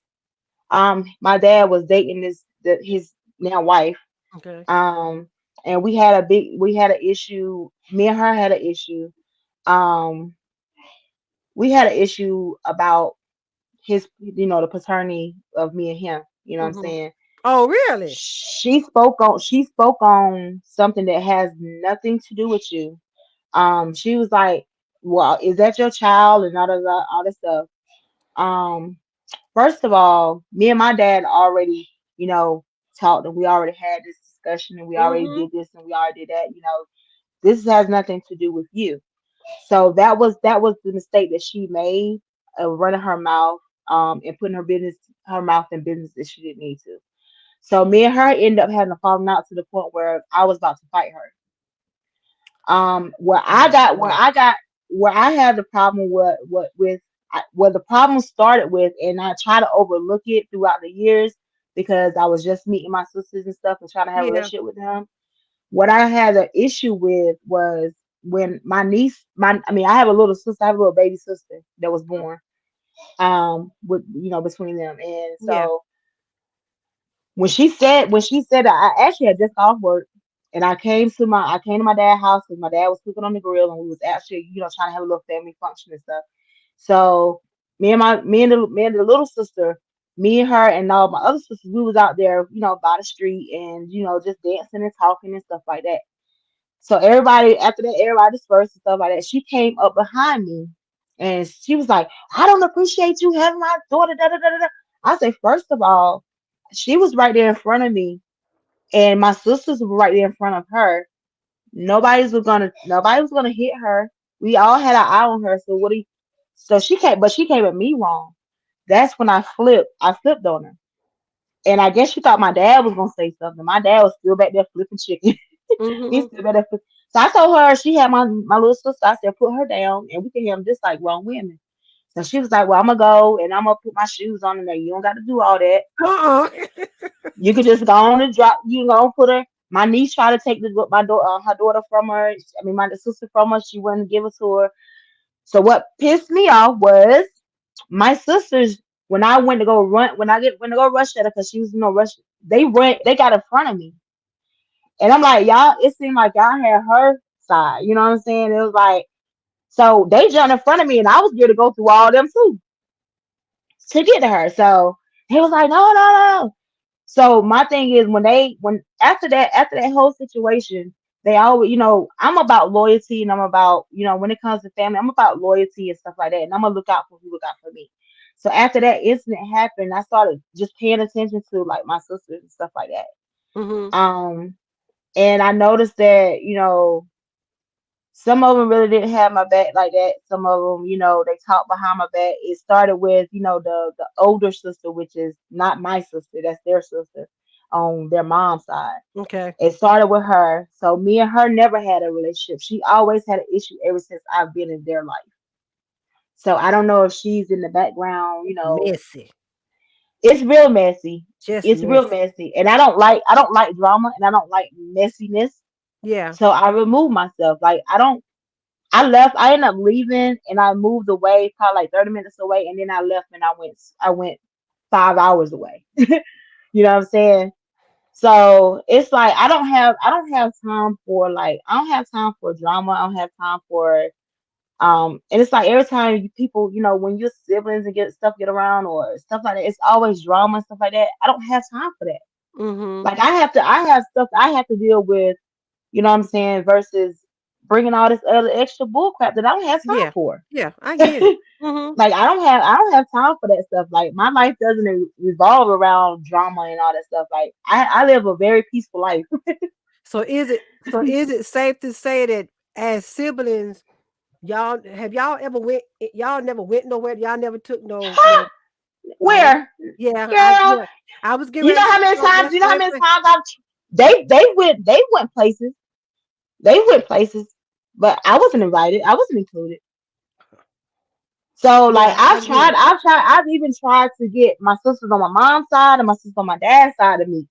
S2: My dad was dating his now wife.
S1: Okay.
S2: Um, and we had an issue. Me and her had an issue. Um, we had an issue about the paternity of me and him. You know what I'm
S1: Hmm.
S2: saying?
S1: Oh, really?
S2: She spoke on something that has nothing to do with you. She was like, "Well, is that your child?" and all this stuff. Um, First of all, me and my dad already, talked, and we already had this discussion, and we already
S1: Hmm.
S2: did this and we already did that. This has nothing to do with you. So that was the mistake that she made, running her mouth, and putting her mouth in business that she didn't need to. So me and her ended up having a falling out to the point where I was about to fight her. Where I
S1: Oh,
S2: got where
S1: goodness.
S2: I got where I had the problem where the problem started with, and I try to overlook it throughout the years because I was just meeting my sisters and stuff and trying to have a
S1: Yeah.
S2: relationship with them. What I had an issue with was when my niece, I mean, I have a little sister, I have a little baby sister that was born, with between them, and
S1: Yeah.
S2: so when she said that, I actually had just off work, and I came to my dad's house because my dad was cooking on the grill, and we was actually trying to have a little family function and stuff. So me and the little sister, me and her and all my other sisters, we was out there, by the street, and just dancing and talking and stuff like that. So everybody dispersed and stuff like that. She came up behind me, and she was like, "I don't appreciate you having my daughter." Da, da, da, da, da. I said, first of all, she was right there in front of me, and my sisters were right there in front of her. Nobody was gonna hit her. We all had our eye on her. So what he so she came at me wrong. That's when I flipped on her. And I guess she thought my dad was gonna say something. My dad was still back there flipping chicken. He's
S1: Mm-hmm.
S2: still back there so I told her she had my little sister. I said, put her down and we can handle this like grown women. So she was like, well, I'm gonna go and I'm gonna put my shoes on in there. You don't got to do all that.
S1: Uh-uh.
S2: You could just go on and drop. You know, put her. My niece tried to take my daughter, her daughter from her. I mean, my sister from her. She wouldn't give it to her. So what pissed me off was my sisters. When I went to go run, when I go rush at her because she was rush. They got in front of me, and I'm like, y'all. It seemed like y'all had her side. You know what I'm saying? It was like so they jumped in front of me, and I was going to go through all them too to get to her. So he was like, no, no, no, no. So my thing is when after that whole situation, they always I'm about loyalty and I'm about when it comes to family, I'm about loyalty and stuff like that, and I'm gonna look out for who look out for me. So after that incident happened, I started just paying attention to like my sisters and stuff like that.
S1: Mm-hmm.
S2: And I noticed that some of them really didn't have my back like that. Some of them, they talked behind my back. It started with, the older sister, which is not my sister. That's their sister on their mom's side.
S1: Okay.
S2: It started with her. So me and her never had a relationship. She always had an issue ever since I've been in their life. So I don't know if she's in the background.
S1: Messy.
S2: It's real messy.
S1: Just
S2: It's real
S1: messy.
S2: messy, and I don't like drama, and I don't like messiness.
S1: Yeah.
S2: So I remove myself. Like I don't. I left. I ended up leaving, and I moved away, probably like 30 minutes away, and then I left, and I went 5 hours away. You know what I'm saying? So it's like I don't have time for drama. I don't have time for and it's like every time people when your siblings and get around or stuff like that, it's always drama and stuff like that. I don't have time for that.
S1: Mm-hmm.
S2: Like I have stuff I have to deal with. You know what I'm saying? Versus bringing all this other extra bull crap that I don't have time
S1: Yeah.
S2: for.
S1: Yeah. I get it. Mm-hmm.
S2: Like I don't have time for that stuff. Like my life doesn't revolve around drama and all that stuff. Like I live a very peaceful life.
S1: So is it safe to say that as siblings, y'all ever y'all never went nowhere? Y'all never took no oh
S2: Where,
S1: yeah,
S2: girl?
S1: I was getting
S2: You
S1: ready
S2: know
S1: to
S2: how
S1: speak
S2: many
S1: on
S2: times?
S1: that
S2: You know how
S1: same
S2: many
S1: thing.
S2: times they went places. They went places, but I wasn't invited. I wasn't included. So like
S1: Yeah, I get it.
S2: I've even tried to get my sisters on my mom's side and my sisters on my dad's side of me.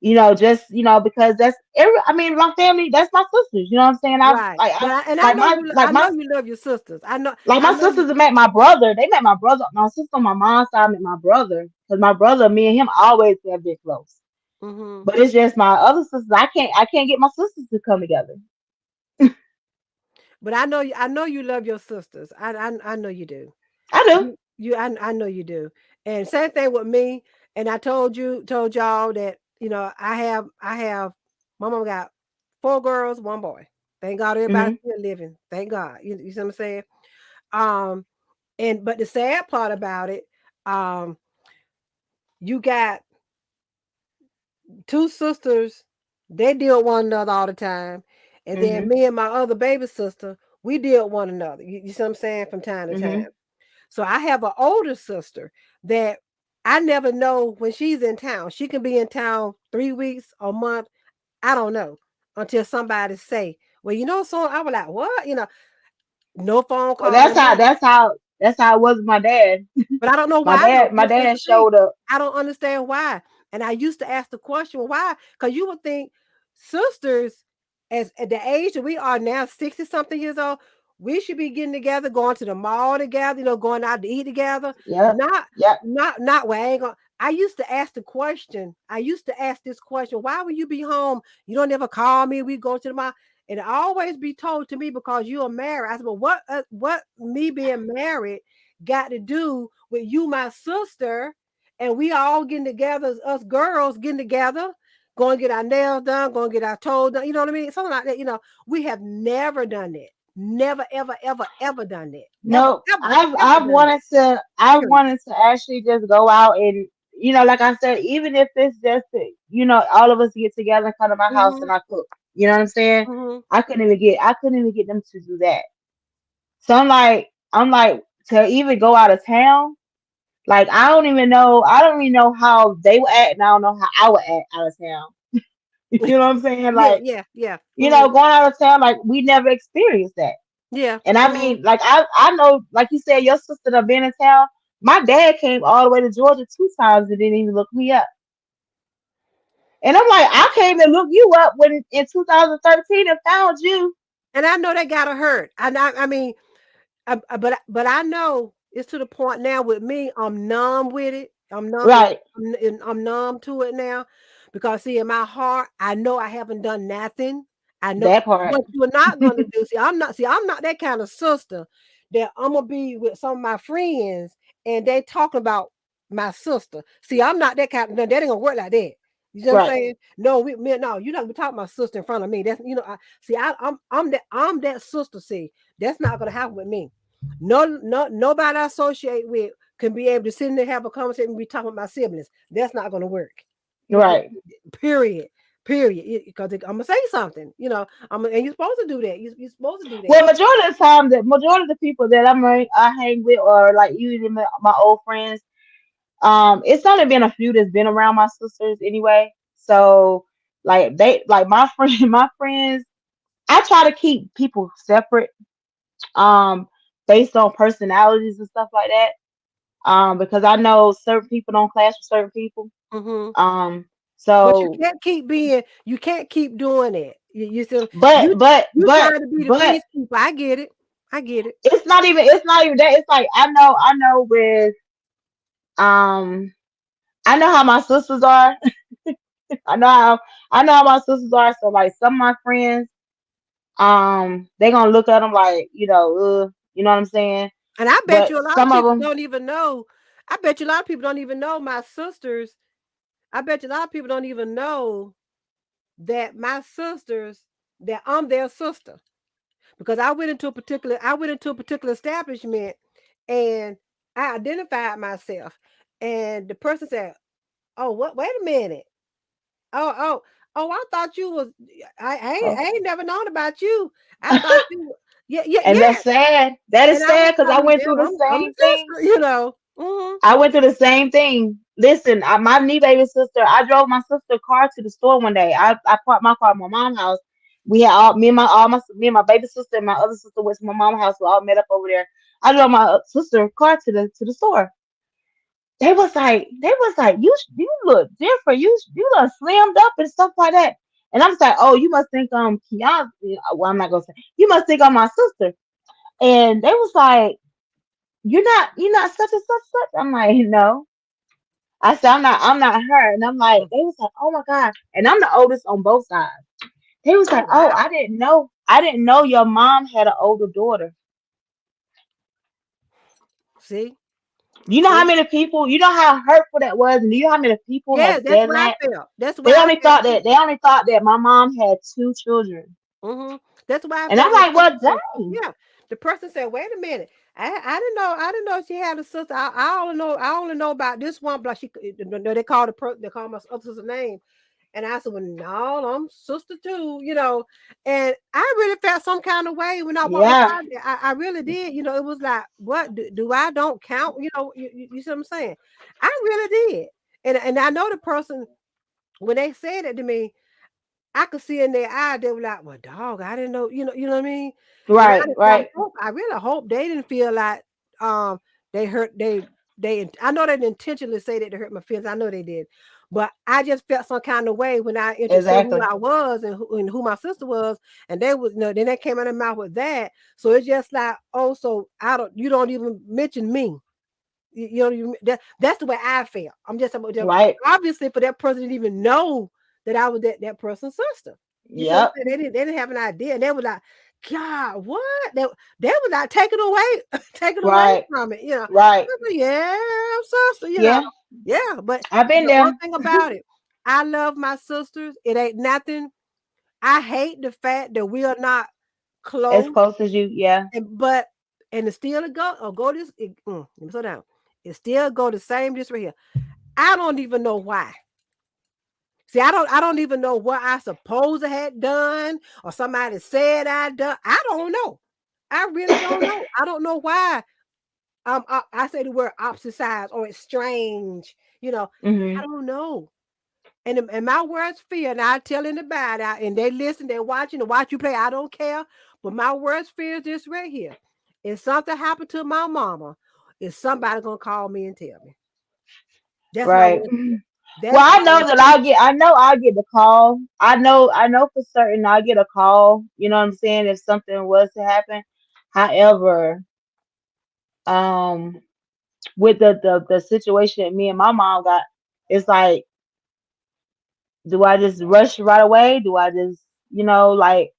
S2: Just because I mean my family, that's my sisters. You know what I'm saying?
S1: Right. But I
S2: Like
S1: know
S2: my
S1: I
S2: like my
S1: know you love your sisters.
S2: like
S1: I
S2: my
S1: know you
S2: sisters met my brother. They met my brother. My sister on my mom's side met my brother because my brother, me and him always have been close.
S1: mhm.
S2: But it's just my other sisters. I can't get my sisters to come together.
S1: But I know you love your sisters. I know you do.
S2: I do.
S1: I know you do. And same thing with me. And I told y'all that, I have my mom got 4 girls, 1 boy. Thank God everybody's
S2: Hmm.
S1: still living. Thank God. You see what I'm saying? Um, and but the sad part about it, um, you got 2 sisters, they deal with one another all the time. And then
S2: Hmm.
S1: me and my other baby sister, we deal with one another. You see what I'm saying? From time to time.
S2: Hmm.
S1: So I have an older sister that I never know when she's in town. She can be in town 3 weeks, a month. I don't know until somebody say, "Well, so." I was like, "What?" No phone
S2: Well,
S1: call, no nothing.
S2: that's how it was with my dad.
S1: But I don't know
S2: My
S1: why though.
S2: dad my
S1: That's
S2: dad
S1: the thing.
S2: showed up.
S1: I don't understand why. And I used to ask the question, well, why? Because you would think sisters, as at the age that we are now, 60 something years old, we should be getting together, going to the mall together, going out to eat together.
S2: Yep.
S1: Not,
S2: Yep.
S1: not well, I ain't gonna. I used to ask the question. I used to ask this question: why would you be home? You don't ever call me. We go to the mall, and it always be told to me because you are married. I said, well, what me being married got to do with you, my sister, and we all getting together, us girls getting together, going to get our nails done, going to get our toes done. You know what I mean? Something like that. We have never done that. Never, ever, ever, ever done that. Never,
S2: No,
S1: ever, ever
S2: I've
S1: done that.
S2: wanted to I
S1: Period.
S2: wanted to actually just go out and like I said, even if it's just to, all of us get together and come to my house
S1: Hmm.
S2: and I cook. You know what I'm saying?
S1: Mm-hmm.
S2: I couldn't even get them to do that. So I'm like to even go out of town. Like I don't even know how they would act, and I don't know how I would act out of town. You know what I'm saying?
S1: Yeah,
S2: Like,
S1: yeah, yeah.
S2: you
S1: Mm-hmm.
S2: know, going out of town, like we never experienced that.
S1: Yeah.
S2: And I
S1: Mm-hmm.
S2: mean, like I know, like you said, your sister that been in town. My dad came all the way to Georgia 2 times and didn't even look me up. And I'm like, I came and looked you up when in 2013 and found you.
S1: And I know they gotta hurt. I mean, but I know it's to the point now with me. I'm numb with it. I'm numb.
S2: Right.
S1: I'm numb to it now, because see, in my heart, I know I haven't done nothing. I know
S2: That part.
S1: what you're not gonna do. See, I'm not. See, I'm not that kind of sister that I'm gonna be with some of my friends and they talking about my sister. See, I'm not that kind. No, that ain't gonna work like that. You know what I'm
S2: Right.
S1: saying? No, no, you're not gonna be talking about sister in front of me. That's see, I'm that sister. See, that's not gonna happen with me. Nobody I associate with can be able to sit in there, have a conversation, and be talking about my siblings. That's not going to work.
S2: Right.
S1: Period. Period. Because I'm gonna say something. And you're supposed to do that. You're supposed to do that.
S2: Well, the majority of the people that I hang with, or like usually my old friends, it's only been a few that's been around my sisters anyway. So like like my my friends, I try to keep people separate, um, based on personalities and stuff like that. Because I know certain people don't clash with certain people.
S1: Hmm.
S2: Um,
S1: But you
S2: so
S1: can't keep being. You can't keep doing it. You still
S2: but
S1: you
S2: but
S1: you
S2: but
S1: trying to be the
S2: but
S1: peacekeeper. I get it. I get it.
S2: it's not even that. It's like I know with um I know how my sisters are. I know how I know how my sisters are. So like some of my friends, they gonna look at them like, you know what I'm saying?
S1: And I bet
S2: But
S1: you a lot of
S2: some of
S1: people
S2: them,
S1: don't even know. I bet you a lot of people don't even know my sisters. I bet you a lot of people don't even know that my sisters, that I'm their sister, because I went into a particular establishment and I identified myself, and the person said, "Oh, what? Wait a minute. Oh, oh, oh! I thought you was.
S2: oh,
S1: I ain't never known about you. I thought you. Yeah, yeah,
S2: and
S1: yeah."
S2: that's sad. That is
S1: And I was
S2: sad because I
S1: telling
S2: went through
S1: them,
S2: the
S1: I'm a
S2: same thing.
S1: sister. You know. Hmm.
S2: I went through the same thing. Listen, my knee baby sister, I drove my sister car to the store one day. I parked my car at my mom's house. We had me and my baby sister and my other sister went to my mom's house. We all met up over there. I drove my sister car to the store. They was like, you look different. You look slimmed up and stuff like that. And I'm just like, oh, you must think I'm Kiana. Well, I'm not gonna say. You must think I'm my sister. And they was like, you're not such and such such. I'm like, no. I said, I'm not her. And I'm like, they was like, oh my God. And I'm the oldest on both sides. They was
S1: Oh
S2: like, oh,
S1: wow.
S2: I didn't know your mom had an older daughter.
S1: See,
S2: You know how
S1: see.
S2: many people, you know how hurtful that was, and you know how many people
S1: Yeah,
S2: have
S1: that's
S2: said
S1: what I
S2: that?
S1: felt. That's why I felt too.
S2: They only thought that my mom had two children.
S1: Hmm. That's why I
S2: And I'm
S1: felt when the
S2: like, well,
S1: person said,
S2: dang.
S1: "Yeah." The person said, "Wait a minute, I didn't know. I didn't know she had a sister. I only know about this one." But they called they called my other sister name, and I said, "Well, no, I'm sister too." And I really felt some kind of way when I walked up
S2: Yeah,
S1: out there. I really did. It was like, what do I don't count? You see what I'm saying? I really did, and I know the person when they said it to me. I could see in their eye they were like, "Well, dog, I didn't know." You know what I mean? And
S2: right, right,
S1: I really hope they didn't feel like um they hurt they. I know they didn't intentionally say that to hurt my feelings. I know they did, but I just felt some kind of way when I said who
S2: exactly.
S1: I was and who my sister was, and they was then they came out of their mouth with that. So it's just like, oh, so I don't you don't even mention me. That's the way I feel. I'm just about
S2: Right.
S1: obviously for that person didn't even know that I was that person's sister. You see what I'm
S2: Yep.
S1: saying? They didn't have an idea. And they were like, God, what? They were like taken away, taken away
S2: Right.
S1: from it.
S2: Right.
S1: I said, yeah, I'm sister,
S2: Yeah.
S1: Yeah, but
S2: I've been
S1: one
S2: there.
S1: thing about it, I love my sisters. It ain't nothing. I hate the fact that we are not
S2: As
S1: close,
S2: close as you. Yeah.
S1: and it still go this. Let me slow down. It still go the same this right here. I don't even know why. See, I don't even know what I suppose I had done or somebody said I done. I don't know. I really don't know. I don't know why. I say the word opposite sides or it's strange. I
S2: Hmm.
S1: don't know. And my worst fear, and I tell anybody, and they listen, they watching, and watch you play. I don't care. But my worst fear is this right here. If something happened to my mama, is somebody gonna call me and tell me? That's my
S2: Right.
S1: worst fear.
S2: Well,
S1: That's
S2: I
S1: my
S2: know
S1: worst
S2: that
S1: fear.
S2: I know I'll get the call. I know for certain I'll get a call, you know what I'm saying, if something was to happen. However, um, with the situation that me and my mom got, it's like, do I just rush right away? Do I just, like,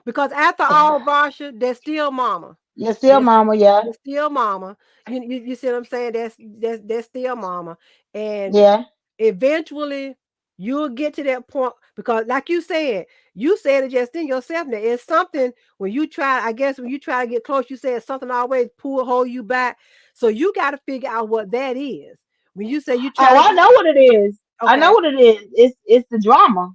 S1: Because after all, Varsha, they're still mama.
S2: you're still
S1: That's
S2: mama, yeah,
S1: They're still mama. You see what I'm saying? That's still mama. And
S2: yeah.
S1: eventually you'll get to that point because like you said it just in yourself now. It's something when you try, I guess when you try to get close, you said something always hold you back. So you got to figure out what that is. When you say you
S2: Oh,
S1: try to
S2: I
S1: get
S2: know what it is. I know
S1: okay.
S2: what it is. It's the drama.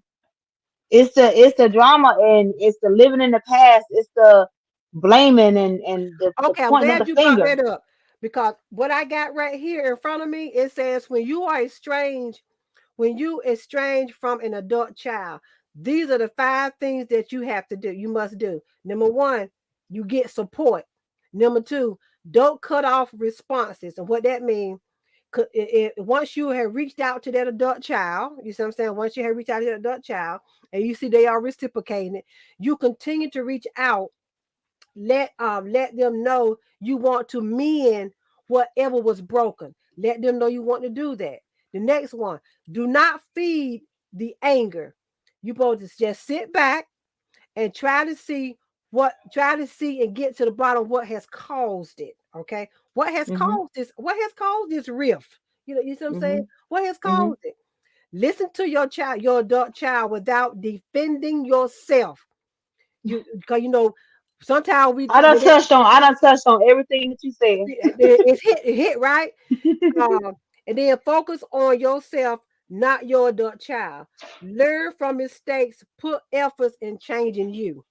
S2: It's the drama, and it's the living in the past. It's the blaming and the
S1: Okay, I'm
S2: pointing of the
S1: glad you brought
S2: finger.
S1: that up because what I got right here in front of me, it says when you estrange from an adult child, these are the 5 things that you have to do. You must do. Number one, you get support. Number two, don't cut off responses. And what that means, once you have reached out to that adult child, you see what I'm saying? Once you have reached out to that adult child and you see they are reciprocating it, you continue to reach out. Let them know you want to mend whatever was broken. Let them know you want to do that. The next one, do not feed the anger. You supposed to just sit back and try to see and get to the bottom of what has caused it. Okay.
S2: Mhm.
S1: What has caused this rift? You see what I'm saying?
S2: Mhm.
S1: What has
S2: Mhm.
S1: caused it? Listen to your child, your adult child, without defending yourself. Because sometimes we when
S2: I done touched on everything that you said.
S1: it hit right. Um, and then focus on yourself, not your adult child. Learn from mistakes. Put efforts in changing you.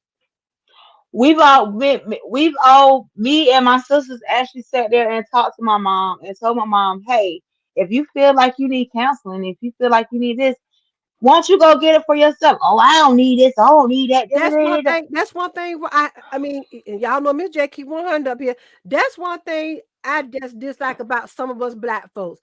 S2: We've all me and my sisters actually sat there and talked to my mom and told my mom, hey, if you feel like you need counseling, if you feel like you need this, why don't you go get it for yourself? Oh, I don't need this. I don't need that.
S1: That's one
S2: Da-da-da-da-da.
S1: thing. That's one thing. I mean, and y'all know Miss J keep 100 up here. That's one thing I just dislike about some of us black folks.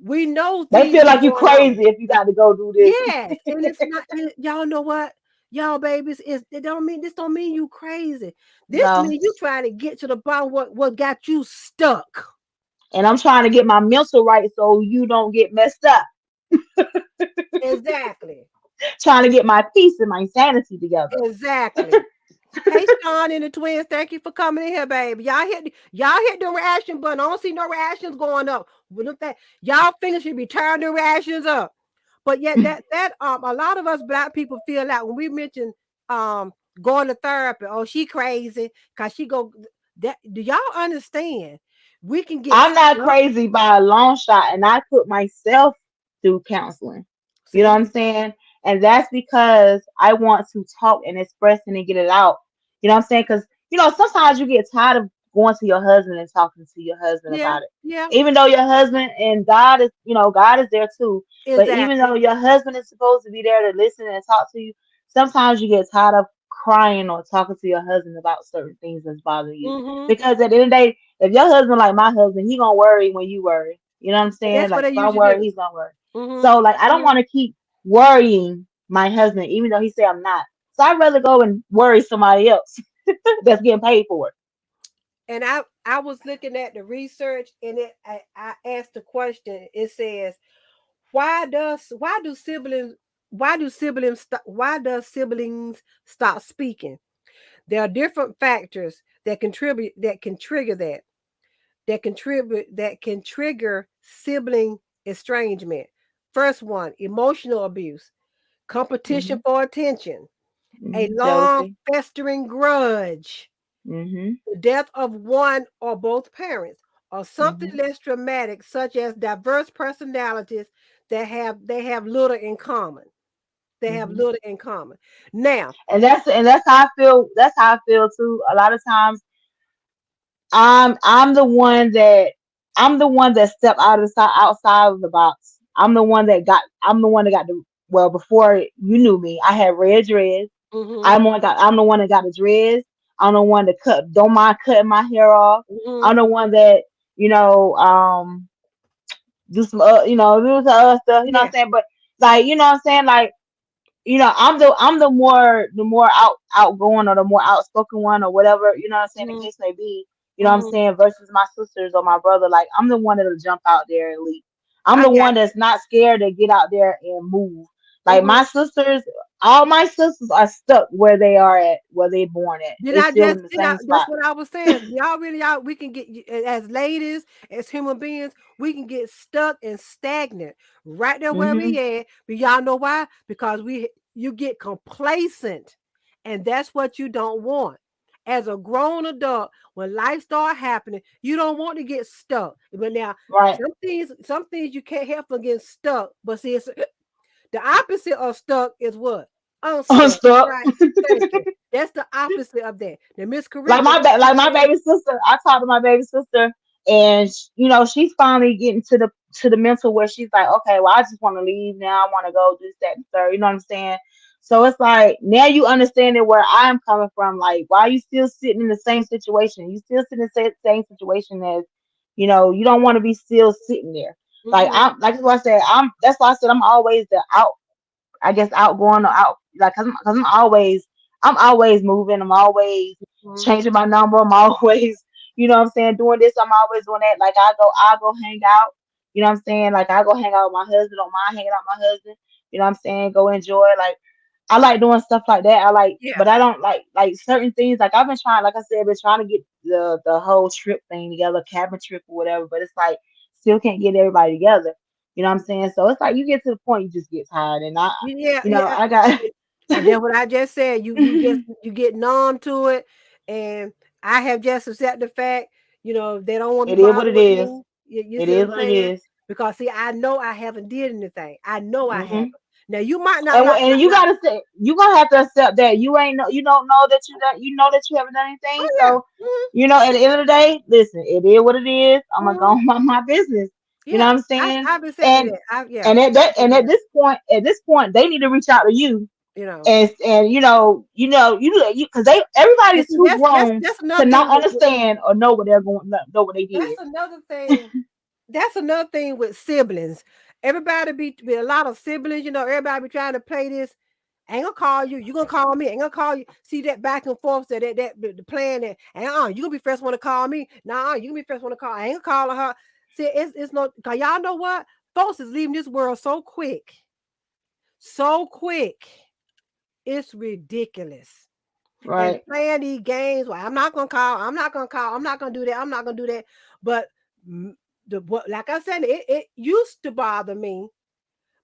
S1: We know
S2: They
S1: things
S2: feel
S1: are
S2: like you
S1: going on.
S2: crazy if you got to go do this.
S1: Yes, and it's not. And y'all know what? Y'all babies is it don't mean this don't mean you crazy. This
S2: No.
S1: means you trying to get to the bottom of what got you stuck.
S2: And I'm trying to get my mental right so you don't get messed up.
S1: Exactly.
S2: Trying to get my peace and my sanity together.
S1: Exactly. Hey Sean and the twins, thank you for coming in here, baby. Y'all hit the reaction button. I don't see no reactions going up. Y'all fingers should be turning the reactions up. But yet that a lot of us black people feel like when we mention um going to therapy, oh she crazy because she go that do y'all understand? We can get
S2: I'm not
S1: stuck.
S2: crazy by a long shot, and I put myself through counseling. You know what
S1: See?
S2: I'm saying? And that's because I want to talk and express and get it out. You know what I'm saying? Because sometimes you get tired of going to your husband and talking to your husband
S1: Yeah,
S2: about it.
S1: yeah,
S2: Even though your husband and God is there too. But even
S1: exactly.
S2: though your husband is supposed to be there to listen and talk to you, sometimes you get tired of crying or talking to your husband about certain things that's bothering you.
S1: Mm-hmm.
S2: Because at the end of the day, if your husband like my husband, he gonna worry when you worry. You know what I'm
S1: And
S2: saying?
S1: that's what
S2: Like
S1: they
S2: if I
S1: usually
S2: worry,
S1: do.
S2: he's gonna worry. So like I
S1: Mm-hmm.
S2: don't
S1: Mm-hmm.
S2: want to keep worrying my husband, even though he say I'm not. So I'd rather go and worry somebody else that's getting paid for it.
S1: And I was looking at the research and I asked the question. It says, why does siblings stop speaking? There are different factors that can trigger that can trigger sibling estrangement. First one, emotional abuse, competition
S2: Hmm.
S1: for attention, a long
S2: Jealousy.
S1: festering grudge,
S2: Hmm.
S1: the death of one or both parents, or something
S2: Hmm.
S1: less traumatic, such as diverse personalities they have little in common. They have
S2: Hmm.
S1: little in common. Now,
S2: And that's how I feel. That's how I feel too. A lot of times, I'm the one that stepped outside of the box. I'm the one that got the well before you knew me. I had red dreads.
S1: mm-hmm,
S2: I'm the one that got the dreads. I'm the one that don't mind cutting my hair off.
S1: mm-hmm,
S2: I'm the one that you know do some do some other stuff. You know what I'm
S1: yeah,
S2: saying? But like you know what I'm saying like I'm the more outgoing or the more outspoken one or whatever, you know what I'm saying, the
S1: mm-hmm,
S2: case may be, you know what I'm
S1: mm-hmm.
S2: saying, versus my sisters or my brother. Like I'm the one that'll jump out there and leap. I'm
S1: I
S2: the
S1: got
S2: one that's not scared to get out there and move.
S1: you.
S2: Like
S1: Mm-hmm.
S2: my sisters, all my sisters are stuck where they are at, where they born at. They still in the same
S1: That's
S2: spot.
S1: what I was saying. Y'all really, y'all, we can get as ladies, as human beings, we can get stuck and stagnant right there where
S2: Hmm.
S1: we at. But y'all know why? Because you get complacent, and that's what you don't want. As a grown adult, when life start happening, you don't want to get stuck. But now,
S2: Right.
S1: some things you can't help from getting stuck. But see, it's the opposite of stuck is what?
S2: I'm
S1: Unstuck,
S2: stuck.
S1: right? Thank you. That's the opposite of that. Now, Miss
S2: Like
S1: Carissa, she
S2: like my
S1: said,
S2: baby sister. I talked to my baby sister, and she's finally getting to the mental where she's like, okay, well, I just want to leave now. I want to go this, that, and third. You know what I'm saying? So it's like now you understanding where I'm coming from. Like, why are you still sitting in the same situation? You still sitting in the same situation as, you don't want to be still sitting there. Like
S1: mm-hmm,
S2: I'm, like what I said, That's why I said I'm always the out. I guess outgoing or out like cause I'm always moving. I'm always
S1: mm-hmm,
S2: changing my number. I'm always what I'm saying, doing this. I'm always doing that. Like I go hang out. You know what I'm saying? Like I go hang out with my husband. Don't mind hanging out with my husband. You know what I'm saying? Go enjoy. Like I like doing stuff like that.
S1: yeah,
S2: But I don't like certain things. Like I've been trying, like I said, I've been trying to get the whole trip thing together, cabin trip or whatever. But it's like still can't get everybody together. You know what I'm saying? So it's like you get to the point you just get tired, and
S1: yeah, yeah.
S2: I got
S1: And then what I just said, you get numb to it, and I have just accepted the fact, they don't want to
S2: it
S1: be
S2: is what
S1: bothered
S2: it
S1: with
S2: is.
S1: me. You
S2: It
S1: see what
S2: is
S1: I'm
S2: what it
S1: saying?
S2: is.
S1: Because see, I know I haven't did anything. I know I haven't.
S2: Hmm.
S1: Now you might not like
S2: And you gotta say you gonna have to accept that you don't know that you haven't done anything.
S1: oh yeah.
S2: So at the end of the day, listen, it is what it is. I'm gonna go
S1: Mhm.
S2: on my business. You know
S1: Yeah,
S2: what I'm saying?
S1: I've accepted
S2: And
S1: it. Yeah,
S2: and at
S1: I
S2: that and
S1: accepted
S2: at
S1: that.
S2: this point, they need to reach out to you
S1: You know,
S2: and because they
S1: and
S2: everybody's
S1: see,
S2: too
S1: that's
S2: grown
S1: that's
S2: to
S1: another
S2: not
S1: thing
S2: understand or know what they're going know what they
S1: that's
S2: did.
S1: another thing. That's another thing with siblings. Everybody be with a lot of siblings. Everybody be trying to play this. I ain't gonna call you. You gonna call me. I ain't gonna call you. See that back and forth. That the plan that. You gonna be first one to call me. Nah, you gonna be first one to call. I ain't gonna call her. See, it's no. Cause y'all know what? Folks is leaving this world so quick, so quick. It's ridiculous. And
S2: Right.
S1: playing these games. Well, I'm not gonna call. I'm not gonna call. I'm not gonna do that. I'm not gonna do that. But like I said, it used to bother me,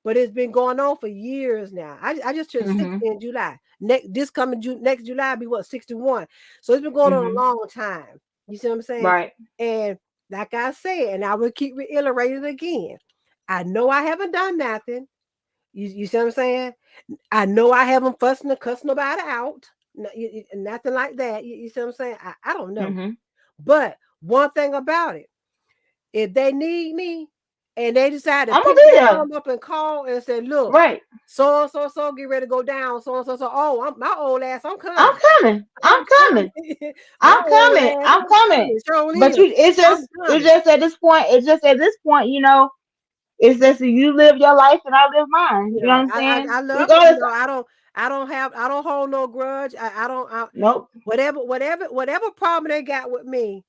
S1: but it's been going on for years now. I just turned 60
S2: Mhm.
S1: in July. Next July be what 61. So it's been going on a
S2: Mhm.
S1: long time. You see what I'm saying?
S2: Right.
S1: And like I said, and I will keep reiterating it again. I know I haven't done nothing. You see what I'm saying? I know I haven't fussing or cussed nobody out. Nothing like that. You see what I'm saying? I don't know.
S2: Mhm.
S1: But one thing about it, if they need me and they decide to
S2: I'm gonna
S1: pick
S2: be
S1: that
S2: there.
S1: phone up and call and say, look,
S2: Right.
S1: so and so so get ready to go down. So and so so. Oh, my old ass, I'm
S2: I'm
S1: coming.
S2: coming.
S1: I'm
S2: I'm coming.
S1: coming. My
S2: I'm
S1: old
S2: coming.
S1: ass,
S2: I'm
S1: I'm
S2: coming.
S1: coming. Sure
S2: But
S1: is. I'm
S2: it's
S1: coming.
S2: just at this point, it's just that you live your life and I live mine. You know what I'm saying?
S1: I love it.
S2: Regardless,
S1: I don't hold no grudge. I don't
S2: nope.
S1: whatever problem they got with me,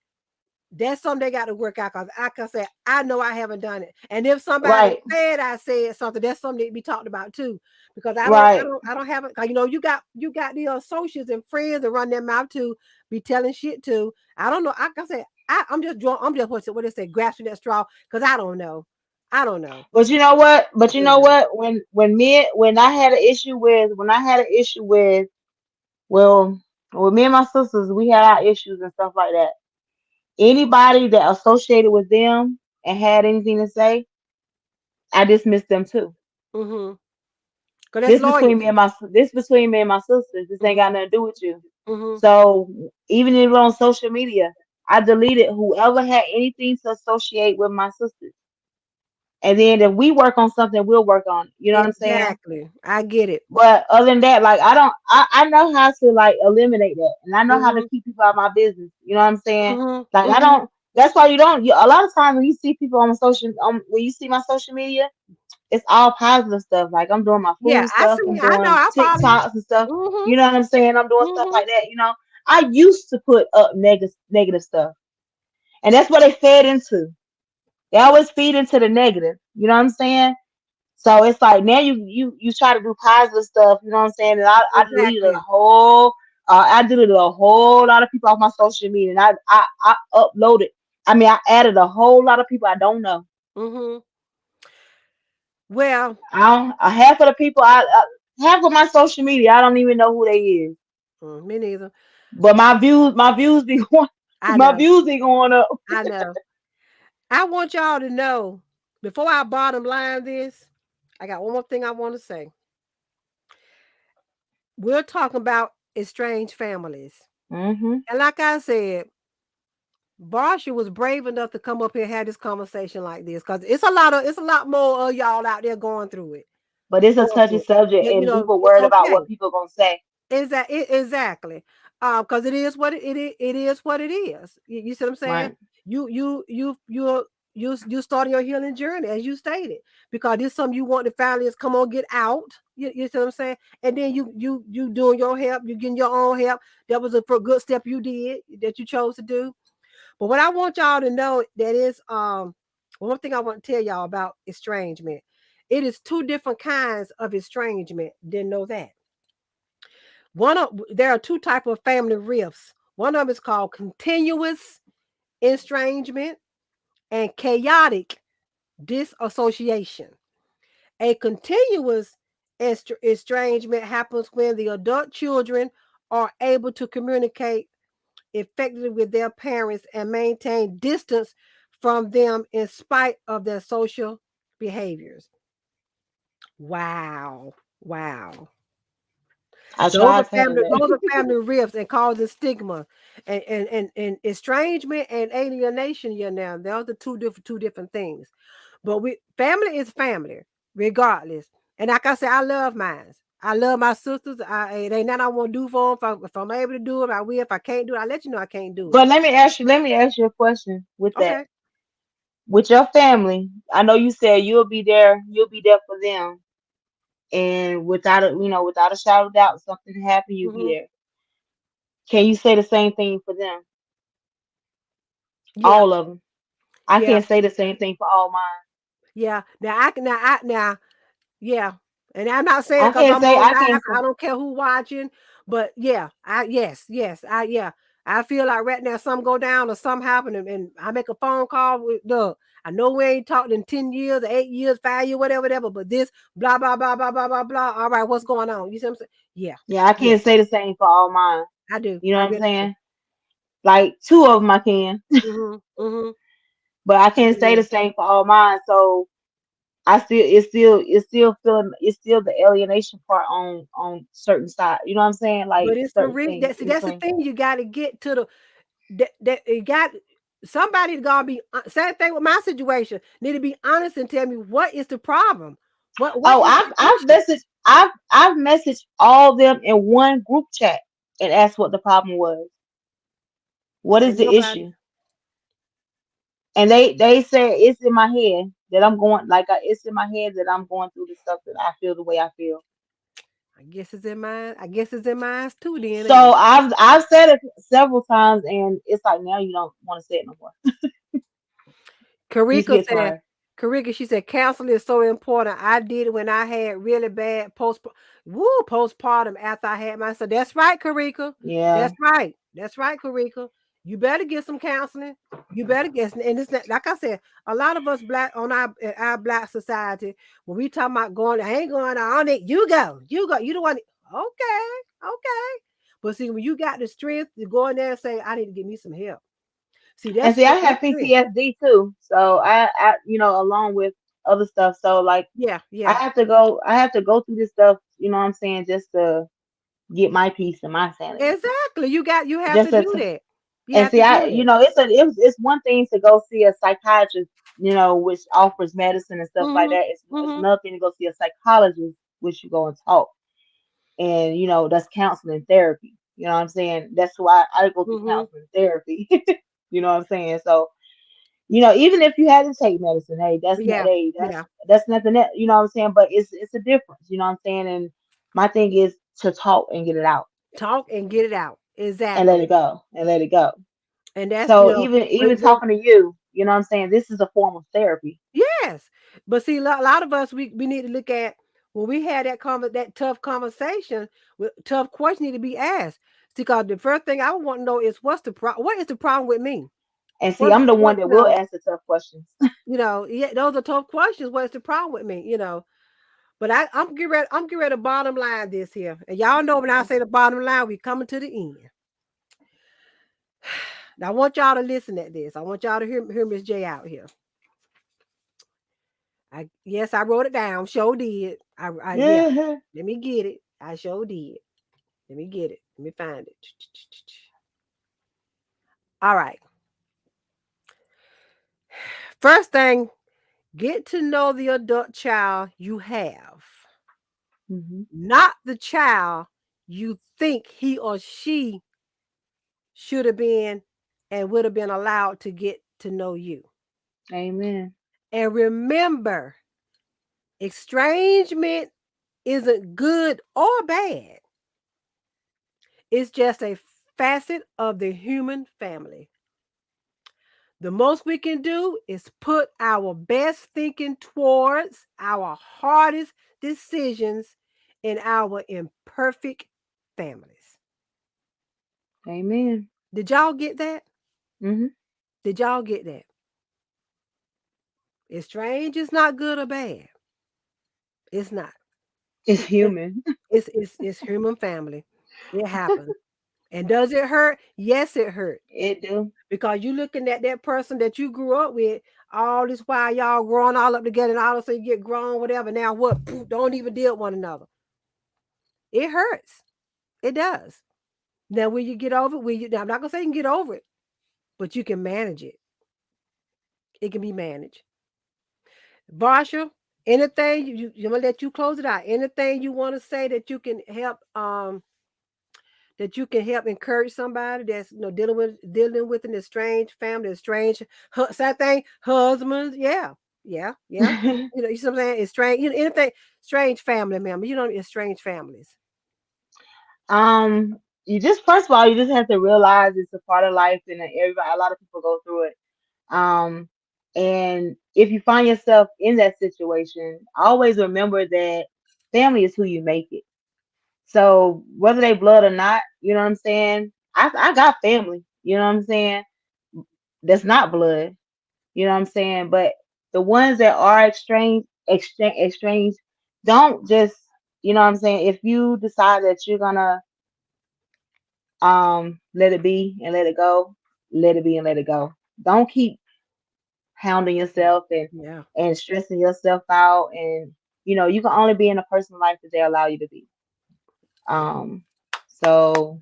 S1: that's something they got to work out. Cause like I said, I know I haven't done it. And if somebody
S2: Right.
S1: said I said something, that's something to be talked about too. Because
S2: Right.
S1: I don't have it. Cause you got the associates and friends that run their mouth to be telling shit to. I don't know. Like I said, I'm just drawing. I'm just what they say, grasping that straw. Cause I don't know. I don't know.
S2: But you know what? But you
S1: You
S2: know
S1: know.
S2: what? When I had an issue with well with me and my sisters, we had our issues and stuff like that. Anybody that associated with them and had anything to say, I dismiss them too.
S1: Mm-hmm. Because that's loyalty.
S2: This between me and my sisters. This ain't got
S1: Mm-hmm.
S2: nothing to do with you.
S1: Mm-hmm.
S2: So even if on social media, I deleted whoever had anything to associate with my sisters. And then if we work on something, we'll work on it. You know what I'm saying?
S1: Exactly. I get it.
S2: But other than that, like I know how to like eliminate that, and I know how to
S1: Mm-hmm.
S2: keep people out of my business. You know what I'm saying?
S1: Mm-hmm.
S2: Like I
S1: Mm-hmm.
S2: don't. That's why you don't. A lot of times when you see people on social, when you see my social media, it's all positive stuff. Like I'm doing my
S1: Yeah,
S2: food
S1: I
S2: stuff,
S1: see.
S2: I'm
S1: I know.
S2: doing
S1: I follow you.
S2: TikToks and stuff.
S1: Mm-hmm.
S2: You know what I'm saying? I'm doing stuff
S1: Mm-hmm.
S2: like that. I used to put up negative stuff, and that's what they fed into. They always feed into the negative. You know what I'm saying? So it's like now you try to do positive stuff. You know what I'm saying? And
S1: Exactly.
S2: I deleted a whole lot of people off my social media, and I uploaded. I mean, I added a whole lot of people I don't know.
S1: Mm-hmm. Well,
S2: A half of the people half of my social media I don't even know who they is.
S1: me neither.
S2: But my views be going,
S1: I
S2: my
S1: know.
S2: views be going up.
S1: I know. I want y'all to know before I bottom line this, I got one more thing I want to say. We're talking about estranged families.
S2: Hmm.
S1: And like I said, Barsha was brave enough to come up here and have this conversation like this because it's a lot more of y'all out there going through it.
S2: But it's a
S1: Going
S2: touchy
S1: through it.
S2: subject,
S1: You
S2: and
S1: know,
S2: people
S1: it's
S2: worried about
S1: okay.
S2: what people gonna say.
S1: Exactly. Because it is what it is what it is. You see what I'm saying?
S2: Right.
S1: You you you you you starting your healing journey as you stated because this something you want the family is come on get out. You see what I'm saying? And then you doing your help, you getting your own help. That was a good step you did that you chose to do. But what I want y'all to know that is one thing I want to tell y'all about estrangement. It is two different kinds of estrangement. Didn't know that. There are two type of family rifts. One of them is called continuous estrangement and chaotic disassociation. A continuous estrangement happens when the adult children are able to communicate effectively with their parents and maintain distance from them in spite of their social behaviors. Wow. Wow.
S2: I tried to have that.
S1: Those are family rifts and causing stigma and estrangement and alienation. Yeah, now those are two different things. But we family is family, regardless. And like I said, I love mine. I love my sisters. It ain't nothing I want to do for them. If I'm able to do it, I will. If I can't do it, I let you know I can't do it.
S2: But let me ask you a question with that.
S1: Okay.
S2: With your family, I know you said you'll be there for them, and without a shadow of doubt, something happen, you'll be
S1: Hmm.
S2: there. Can you say the same thing for them?
S1: Yeah.
S2: All of them. I
S1: Yeah.
S2: can't say the same thing for all mine.
S1: Yeah. Now I can. Now. Yeah. And I'm not saying it
S2: I
S1: because
S2: can't
S1: I'm
S2: say
S1: on
S2: I
S1: live.
S2: can't say.
S1: I don't care who watching. But yeah, yes. I feel like right now something go down or something happen and I make a phone call with Doug. I know we ain't talked in 10 years, 8 years, 5 years, whatever, but this blah. All right, what's going on? You see what I'm saying? Yeah,
S2: Yeah, I
S1: yeah,
S2: can't say the same for all mine.
S1: I do.
S2: You know
S1: I
S2: what I'm
S1: really do.
S2: saying? Like two of them I can,
S1: Mm-hmm.
S2: but I
S1: I
S2: can't say
S1: do.
S2: the same for all mine. So it's still the alienation part on certain side. You know what I'm saying? Like
S1: But it's the
S2: certain
S1: reason
S2: things
S1: that see
S2: in
S1: that's the
S2: between.
S1: thing you got to get to the that it got somebody's gonna be same thing with my situation. Need to be honest and tell me what is the problem. What
S2: Oh,
S1: is
S2: I've
S1: the
S2: I've
S1: issue?
S2: messaged I've messaged all them in one group chat and asked what the problem was. What is
S1: And
S2: the
S1: nobody.
S2: issue? And they said it's in my head that I'm going it's in my head that I'm going through the stuff that I feel the way I feel.
S1: I guess it's in mine. I guess it's in mine too. Then
S2: So
S1: ain't it?
S2: I've said it several times, and it's like now you don't want to say it no more. You just
S1: Karika
S2: get
S1: said,
S2: tired.
S1: Karika, she said, counseling is so important. I did it when I had really bad postpartum after I had my son. That's right, Karika.
S2: Yeah.
S1: That's right. That's right, Karika. You better get some counseling. You better get, and it's not, like I said, a lot of us black on our black society, when we talking about going, I ain't going on it. You go. You don't want it. Okay. But see, when you got the strength to go in there and say, I need to get me some help. See,
S2: And see, I
S1: that's
S2: have
S1: strength.
S2: PTSD too. So I along with other stuff. So like
S1: Yeah, yeah.
S2: I have to go through this stuff, you know what I'm saying, just to get my peace and my sanity.
S1: Exactly. You have to
S2: Just
S1: do
S2: to,
S1: that. You
S2: and
S1: have
S2: see,
S1: to
S2: I,
S1: do
S2: you
S1: that.
S2: know, it's one thing to go see a psychiatrist, you know, which offers medicine and stuff like
S1: Mm-hmm.
S2: that. It's
S1: Mm-hmm.
S2: another thing to go see a psychologist, which you go and talk, and you know, that's counseling therapy. You know what I'm saying? That's why I go through
S1: Mm-hmm.
S2: counseling therapy. You know what I'm saying? So, you know, even if you had to take medicine,
S1: Yeah. Yeah.
S2: that's nothing that, you know what I'm saying. But it's a difference. You know what I'm saying? And my thing is to talk and get it out
S1: Talk and get it out.
S2: and let it
S1: Exactly.
S2: go and let it go.
S1: And that's,
S2: So even
S1: when
S2: talking to you, you know what I'm saying, this is a form of therapy.
S1: yes. But see, a lot of us we need to look at when we had that tough conversation, with tough questions need to be asked. Because the first thing I want to know is what is the problem with me?
S2: And see, I'm the one
S1: What
S2: that will answer tough questions.
S1: yeah, those are tough questions. What's the problem with me? But I'm getting ready to bottom line this here. And y'all know when I say the bottom line, we coming to the end. Now I want y'all to listen at this. I want y'all to hear Miss J out here. I wrote it down. Sure did. Yeah.
S2: Mhm.
S1: Let me get it. I sure did. Let me get it. Let me find it. All right. First thing, get to know the adult child you have, not the child you think he or she should have been and would have been allowed to get to know you.
S2: Amen.
S1: And remember, estrangement isn't good or bad. It's just a facet of the human family. The most we can do is put our best thinking towards our hardest decisions in our imperfect families.
S2: Amen.
S1: Did y'all get that?
S2: Hmm.
S1: Did y'all get that? It's strange, it's not good or bad. It's not.
S2: It's
S1: It-
S2: human.
S1: it's human family. It happens. And does it hurt? Yes, it hurt.
S2: It do.
S1: Because you looking at that person that you grew up with all this while y'all growing all up together and all of a sudden you get grown, whatever. Now what? Don't even deal with one another. It hurts. It does. Now when you get over it, now I'm not gonna say you can get over it, but you can manage it. It can be managed. Varsha, anything I'm gonna let you close it out. Anything you want to say that you can help encourage somebody that's dealing with an estranged family, estranged same thing, husbands, yeah, yeah, yeah. You see what I'm saying? Estranged, anything, strange family member, estranged families.
S2: you just first of all, you just have to realize it's a part of life, and that everybody, a lot of people go through it. Um, and if you find yourself in that situation, always remember that family is who you make it. So whether they blood or not, you know what I'm saying? I got family, you know what I'm saying? That's not blood, you know what I'm saying? But the ones that are estranged, don't just, you know what I'm saying? If you decide that you're gonna let it be and let it go, let it be and let it go. Don't keep hounding yourself
S1: Yeah.
S2: and stressing yourself out, and you know you can only be in a person's life that they allow you to be. So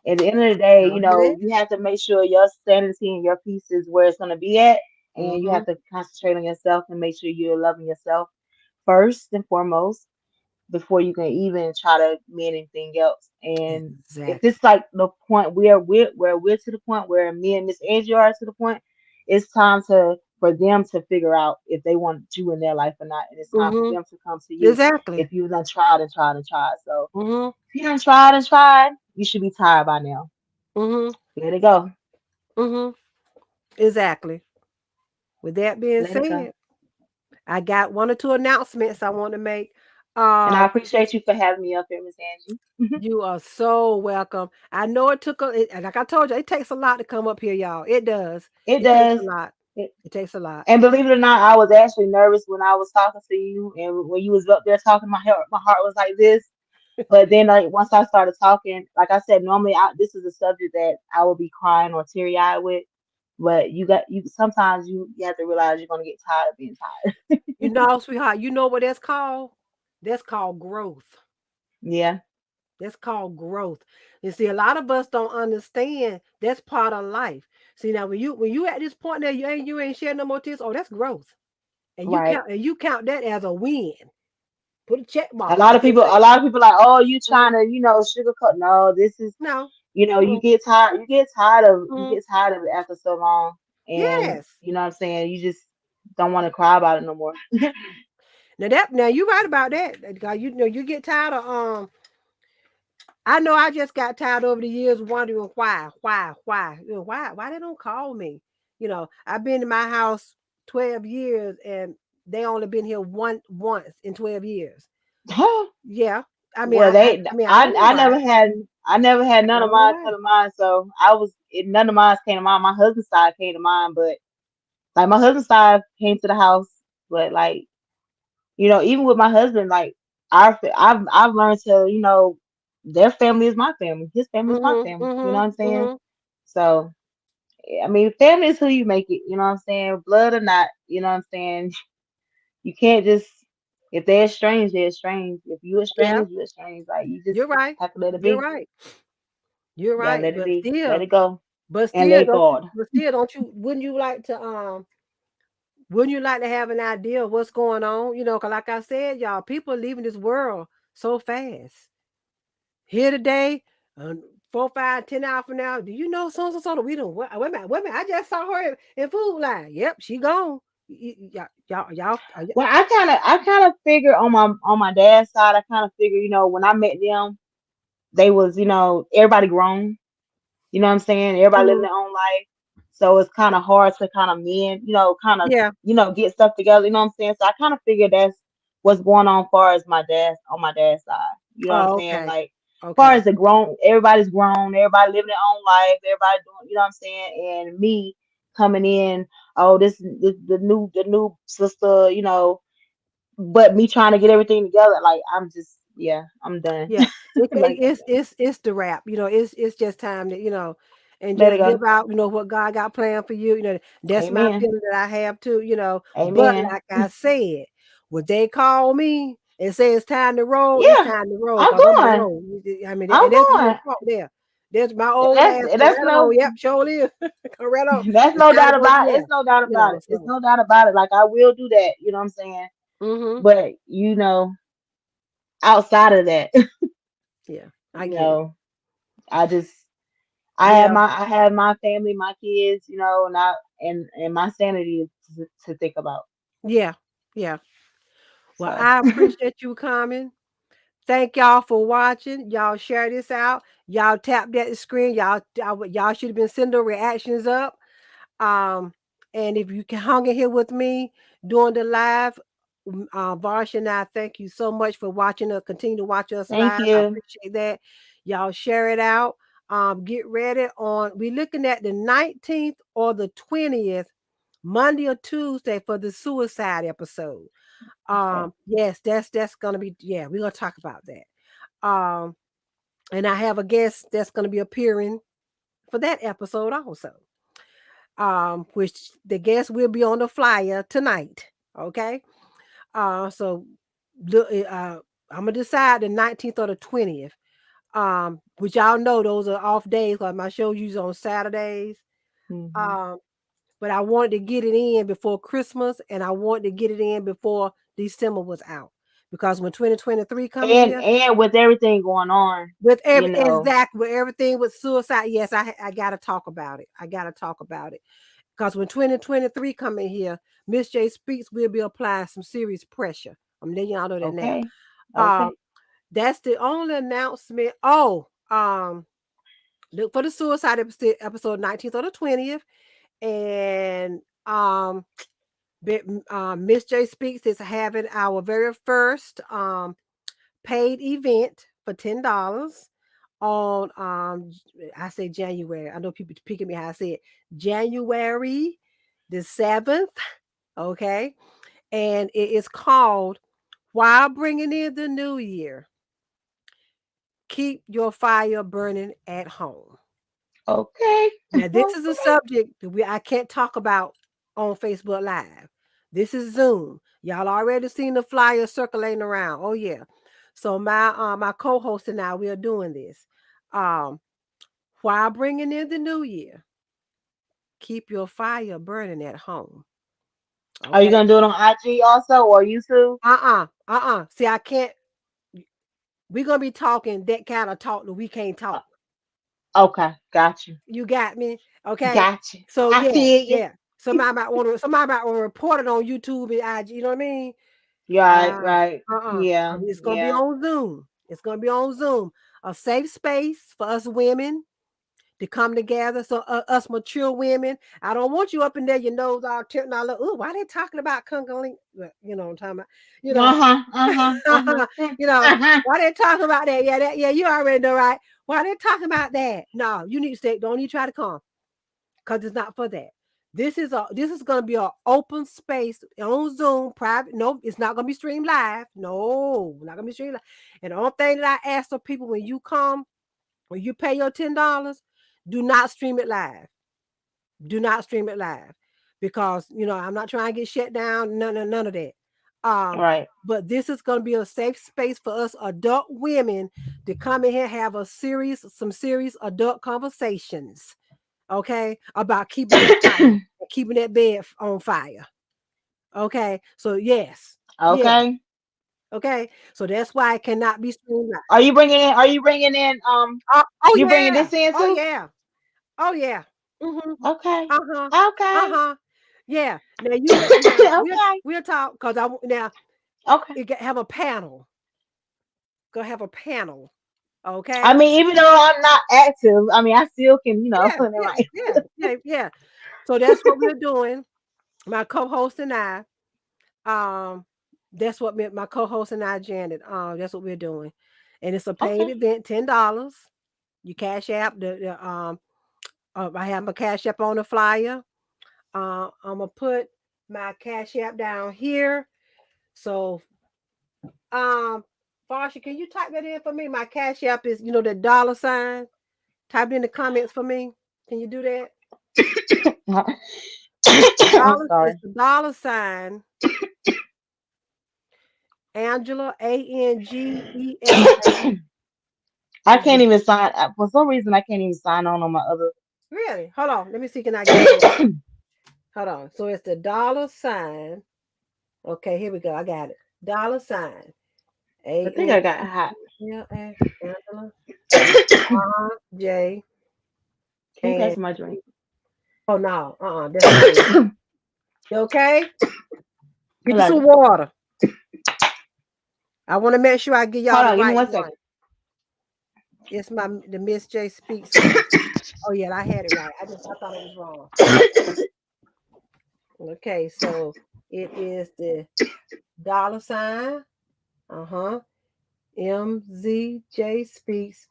S2: at the end of the day,
S1: Y'all
S2: you
S1: hear
S2: know,
S1: that?
S2: you have to make sure your sanity and your peace is where it's going to be at. And you
S1: Mm-hmm.
S2: have to concentrate on yourself and make sure you're loving yourself first and foremost before you can even try to mean anything else. And if
S1: Exactly.
S2: it's like the point where we're to the point where me and Miss Angie are to the point, it's time to for them to figure out if they want you in their life or not. And it's time for
S1: Mm-hmm.
S2: them to come to you
S1: Exactly.
S2: if you've done tried and tried and tried. So
S1: Mm-hmm.
S2: if you done tried and tried, you should be tired by now.
S1: Mm-hmm.
S2: Let it go.
S1: Mm-hmm. Exactly. With that being
S2: Let it go.
S1: said, I got one or two announcements I want to make.
S2: And I
S1: Um,
S2: appreciate you for having me up here, Miss Angie.
S1: you are so welcome. I know like I told you, it takes a lot to come up here, y'all. It does.
S2: It
S1: It takes a
S2: does.
S1: lot.
S2: It,
S1: It takes a lot.
S2: and believe it or not, I was actually nervous when I was talking to you, and when you was up there talking, my heart was like this. But then, like once I started talking, like I said, normally this is a subject that I would be crying or teary eyed with. But you sometimes you have to realize you're gonna get tired of being tired.
S1: You know, sweetheart, you know what that's called? That's called growth.
S2: Yeah,
S1: That's called growth. And see, a lot of us don't understand that's part of life. See, now when you at this point now, you ain't sharing no more tears. Oh, that's growth. And you
S2: right.
S1: count that as a win. Put a check
S2: A
S1: mark.
S2: lot
S1: As
S2: of
S1: they
S2: people,
S1: say.
S2: a lot of people like, oh, you
S1: Mhm.
S2: trying to, sugarcoat. No, this is,
S1: No.
S2: you
S1: Mm-mm. Mm.
S2: get tired of it after so long, and
S1: Yes.
S2: you know what I'm saying. You just don't want to cry about it no more.
S1: Now you right about that. You know you get tired of I know I just got tired over the years wondering why, why they don't call me. I've been in my house 12 years and they only been here once in 12 years. Yeah. I mean,
S2: Well,
S1: I don't know why.
S2: I never had
S1: I
S2: none of
S1: don't know
S2: mine
S1: why.
S2: come to mind. So none of mine came to mind. My husband's side came to mind, but like my husband's side came to the house, but like even with my husband, like I've learned to their family is my family, his family is my
S1: Mm-hmm.
S2: family. You know what I'm
S1: Mm-hmm.
S2: saying?
S1: Mm-hmm.
S2: So I mean, family is who you make it. You know what I'm saying? Blood or not, you know what I'm saying? You can't just if they're estranged, they're estranged. If you
S1: Yeah,
S2: estranged, you estranged. Like you just
S1: you're right.
S2: have to let it
S1: You're
S2: be.
S1: right. You're
S2: You gotta
S1: right.
S2: let it
S1: But
S2: be. Let
S1: still,
S2: it go.
S1: but
S2: And
S1: still,
S2: let
S1: don't you?
S2: God.
S1: But still, don't you? Wouldn't you like to have an idea of what's going on? Because like I said, y'all, people are leaving this world so fast. Here today, 4, 5, 10 hours from now, do you know so and so? We don't. Wait a minute, wait a minute. I just saw her in Food Line. Yep, she gone. Y'all.
S2: Well, I kind of figure on my dad's side, I kind of figure, when I met them, they was, everybody grown. You know what I'm saying? Everybody living
S1: Mhm.
S2: their own life. So it's kind of hard to kind of mend,
S1: Yeah.
S2: get stuff together. You know what I'm saying? So I kind of figure that's what's going on far as my dad's side. You know what I'm
S1: Oh,
S2: saying?
S1: okay.
S2: Like far
S1: Okay.
S2: as everybody's grown, everybody living their own life, everybody doing, you know what I'm saying? And me coming in, oh, this the new sister, but me trying to get everything together, like I'm just, yeah, I'm done.
S1: Yeah,
S2: Like I'm done.
S1: it's the wrap. It's just time to and
S2: Let it
S1: just
S2: go.
S1: live out. What God got planned for you. That's my
S2: Amen.
S1: feeling that I have too. But
S2: Amen.
S1: like I said, when they call me and say it's time to roll, it's
S2: Yeah,
S1: time to roll
S2: I'm
S1: because I'm gonna
S2: going.
S1: roll. I mean,
S2: I'm
S1: and that's real
S2: going.
S1: talk there. There's my
S2: And
S1: old
S2: that's
S1: ass.
S2: and
S1: Come
S2: that's
S1: right on.
S2: no
S1: Yep, sure is. Come right on.
S2: that's
S1: It's
S2: no
S1: time to
S2: doubt
S1: go
S2: about it.
S1: somewhere.
S2: It's no doubt about it. It's
S1: So.
S2: no doubt about it. Like I will do that, you know what I'm saying?
S1: Mm-hmm.
S2: But outside of that,
S1: Yeah, I
S2: you
S1: get it.
S2: know, I just
S1: Yeah,
S2: I have my family, my kids, and my sanity to think about.
S1: yeah, yeah. Well,
S2: So
S1: I appreciate you coming. Thank y'all for watching. Y'all share this out. Y'all tap that screen. Y'all should have been sending the reactions up. Um, and if you can hung in here with me during the live, Varsha and I thank you so much for watching us. Continue to watch us
S2: thank
S1: live. I
S2: you.
S1: appreciate that. Y'all share it out. Get ready on. We're looking at the 19th or the 20th, Monday or Tuesday for the suicide episode.
S2: Okay.
S1: Yes, that's gonna be, yeah, we're gonna talk about that. And I have a guest that's gonna be appearing for that episode also. Which the guest will be on the flyer tonight. Okay. So look, I'm gonna decide the 19th or the 20th. Which y'all know those are off days because my show usually on Saturdays.
S2: Hmm.
S1: Um, but I wanted to get it in before Christmas and I wanted to get it in before December was out. Because when 2023 come in here,
S2: And with everything going on,
S1: with
S2: you
S1: every
S2: know,
S1: exactly with everything with suicide, yes, I gotta talk about it. I gotta talk about it. Because when 2023 come in here, Miss J Speaks will be applying some serious pressure. I'm letting y'all know that now.
S2: okay,
S1: Um,
S2: okay.
S1: that's the only announcement. Oh, look for the suicide episode 19th or the 20th. And Miss J Speaks is having our very first paid event for $10 on I say January. I know people picking me how I say it. January the 7th. Okay. And it is called While Bringing in the New Year, Keep Your Fire Burning at Home.
S2: Okay.
S1: Now, this is a
S2: Okay.
S1: subject that I can't talk about on Facebook Live. This is Zoom. Y'all already seen the flyer circulating around. Oh yeah. So my co-host and I, we are doing this. Um, while bringing in the new year, keep your fire burning at home.
S2: Are you
S1: Okay.
S2: gonna do it on IG also or YouTube?
S1: See, I can't. We're gonna be talking that kind of talk that we can't
S2: Uh,
S1: talk.
S2: okay, got you.
S1: You got me? Okay.
S2: Got you.
S1: So
S2: I
S1: yeah,
S2: feel you.
S1: yeah. Somebody might want to report it on YouTube and IG, you know what I mean?
S2: Right,
S1: Uh,
S2: right.
S1: but
S2: Yeah,
S1: it's gonna be
S2: yeah.
S1: on Zoom. It's gonna be on Zoom. A safe space for us women to come together. So us mature women, I don't want you up in there, your nose all tilting all. Oh, why they talking about kungaling? You know what I'm talking about. You know,
S2: Uh-huh, uh-huh, uh-huh.
S1: you know
S2: Uh-huh.
S1: why they talking about that? Yeah, you already know, right? Why they talking about that? No, you need to stay. Don't even try to come because it's not for that. This is gonna be an open space on Zoom, private. No, it's not gonna be streamed live. No, not gonna be streamed live. And the only thing that I ask of people when you come, when you pay your $10, do not stream it live. Do not stream it live because I'm not trying to get shut down. None of that. Um,
S2: Right.
S1: but this is going to be a safe space for us adult women to come in here and have some serious adult conversations. Okay, about keeping that fire, keeping that bed on fire. Okay, so yes, yeah.
S2: Okay.
S1: Okay, so that's why it cannot be streamed live.
S2: Are you bringing in
S1: Oh
S2: you bringing
S1: yeah,
S2: this in
S1: oh
S2: too?
S1: yeah. Oh yeah. Mhm.
S2: Okay.
S1: Uh-huh.
S2: Okay.
S1: Uh-huh. Yeah. Now we'll
S2: Okay.
S1: we'll talk because now
S2: Okay.
S1: it have a panel. Gonna have a panel.
S2: I
S1: Okay.
S2: mean, even though I'm not active, I mean, I still can,
S1: Yeah,
S2: never
S1: yeah,
S2: mind.
S1: yeah, yeah, yeah. So that's what we're doing. My co-host and I. Um, that's what my co-host and I, Janet. That's what we're doing. And it's a paid
S2: Okay.
S1: event, $10. You cash app I have my cash app on the flyer. I'm gonna put my cash app down here. So, Farsha, can you type that in for me? My cash app is, the dollar sign. Type it in the comments for me. Can you do that?
S2: I'm
S1: It's
S2: sorry.
S1: the dollar sign. Angela Angesa
S2: I
S1: is
S2: can't
S1: the
S2: even sign. For some reason, I can't even sign on my other.
S1: really. Hold on. Let me see. Can I get this? Hold on. So it's the dollar sign. Okay, here we go. I got it. Dollar sign.
S2: I think I got hot.
S1: Angela J
S2: Can you pass
S1: and
S2: my drink?
S1: oh no, that's not it. You okay?
S2: I
S1: Get you
S2: love
S1: some
S2: it.
S1: water. I want to make sure I give y'all
S2: Hold
S1: the
S2: on, give me
S1: right
S2: one
S1: one.
S2: second.
S1: It's the Miss J Speaks one. Oh yeah, I had it right. I thought it was wrong. Okay, so it is the dollar sign. Uh-huh. MZJ Speaks.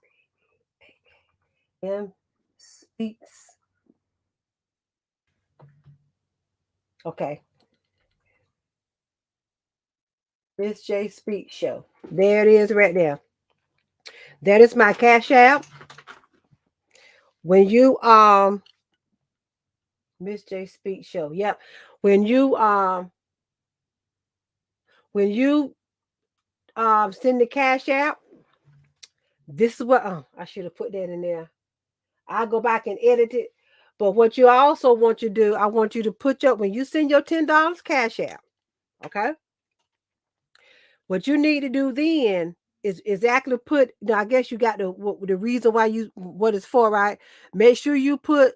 S1: M Speaks. Okay. Miss J Speaks show. There it is right there. That is my cash app. When you Miss J Speaks show. Yep. When you when you send the cash app, this is what I should have put that in there. I'll go back and edit it. But what you also want you to do, I want you to put your when you send your $10 cash app, okay? What you need to do then is exactly put. Now, I guess you got the reason why you what it's for, right? Make sure you put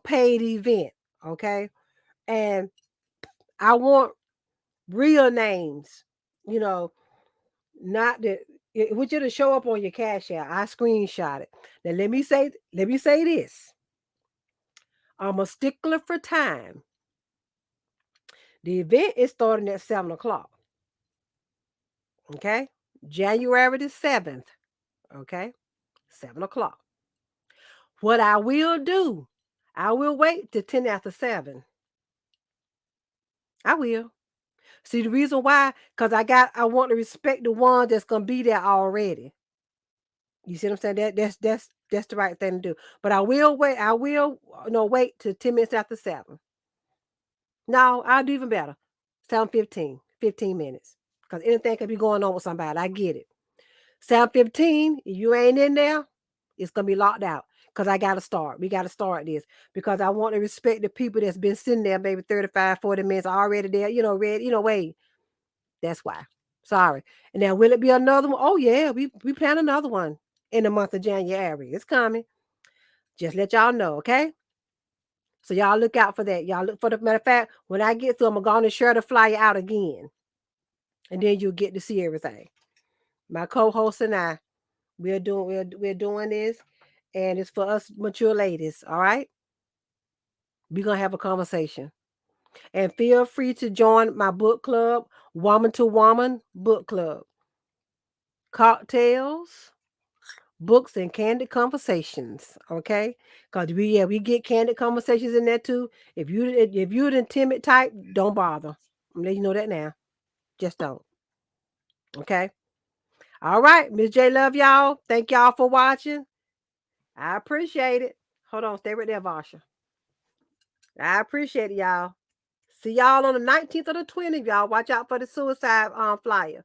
S1: paid event, okay? And I want real names, you know, not that it would you to show up on your cash app. I screenshot it. Now let me say this. I'm a stickler for time. The event is starting at 7 o'clock. Okay. January the 7th. Okay. 7 o'clock. What I will do, I will wait till 10 after 7. I will. See the reason why? Because I want to respect the one that's gonna be there already. You see what I'm saying? That's the right thing to do. But I will wait. I will wait till 10 minutes after 7. No, I'll do even better. 7:15, 15 minutes. Because anything could be going on with somebody. I get it. 7:15, if you ain't in there, it's gonna be locked out. Because I gotta start. We gotta start this. Because I want to respect the people that's been sitting there maybe 35, 40 minutes already there, ready, wait. That's why. Sorry. And now will it be another one? Oh yeah, we plan another one in the month of January. It's coming. Just let y'all know, okay? So y'all look out for that. Y'all look for the matter of fact, when I get through, I'm gonna share the flyer out again. And then you'll get to see everything. My co-host and I, we're doing this, and it's for us mature ladies. All right, we're gonna have a conversation, and feel free to join my book club, Woman to Woman Book Club. Cocktails, books, and candid conversations. Okay, because we get candid conversations in there too. If you're the timid type, don't bother. I'm letting you know that now. Just don't. Okay. All right, Miss J, love y'all. Thank y'all for watching. I appreciate it. Hold on, stay right there, Vasha. I appreciate it, y'all. See y'all on the 19th or the 20th, y'all. Watch out for the suicide flyer.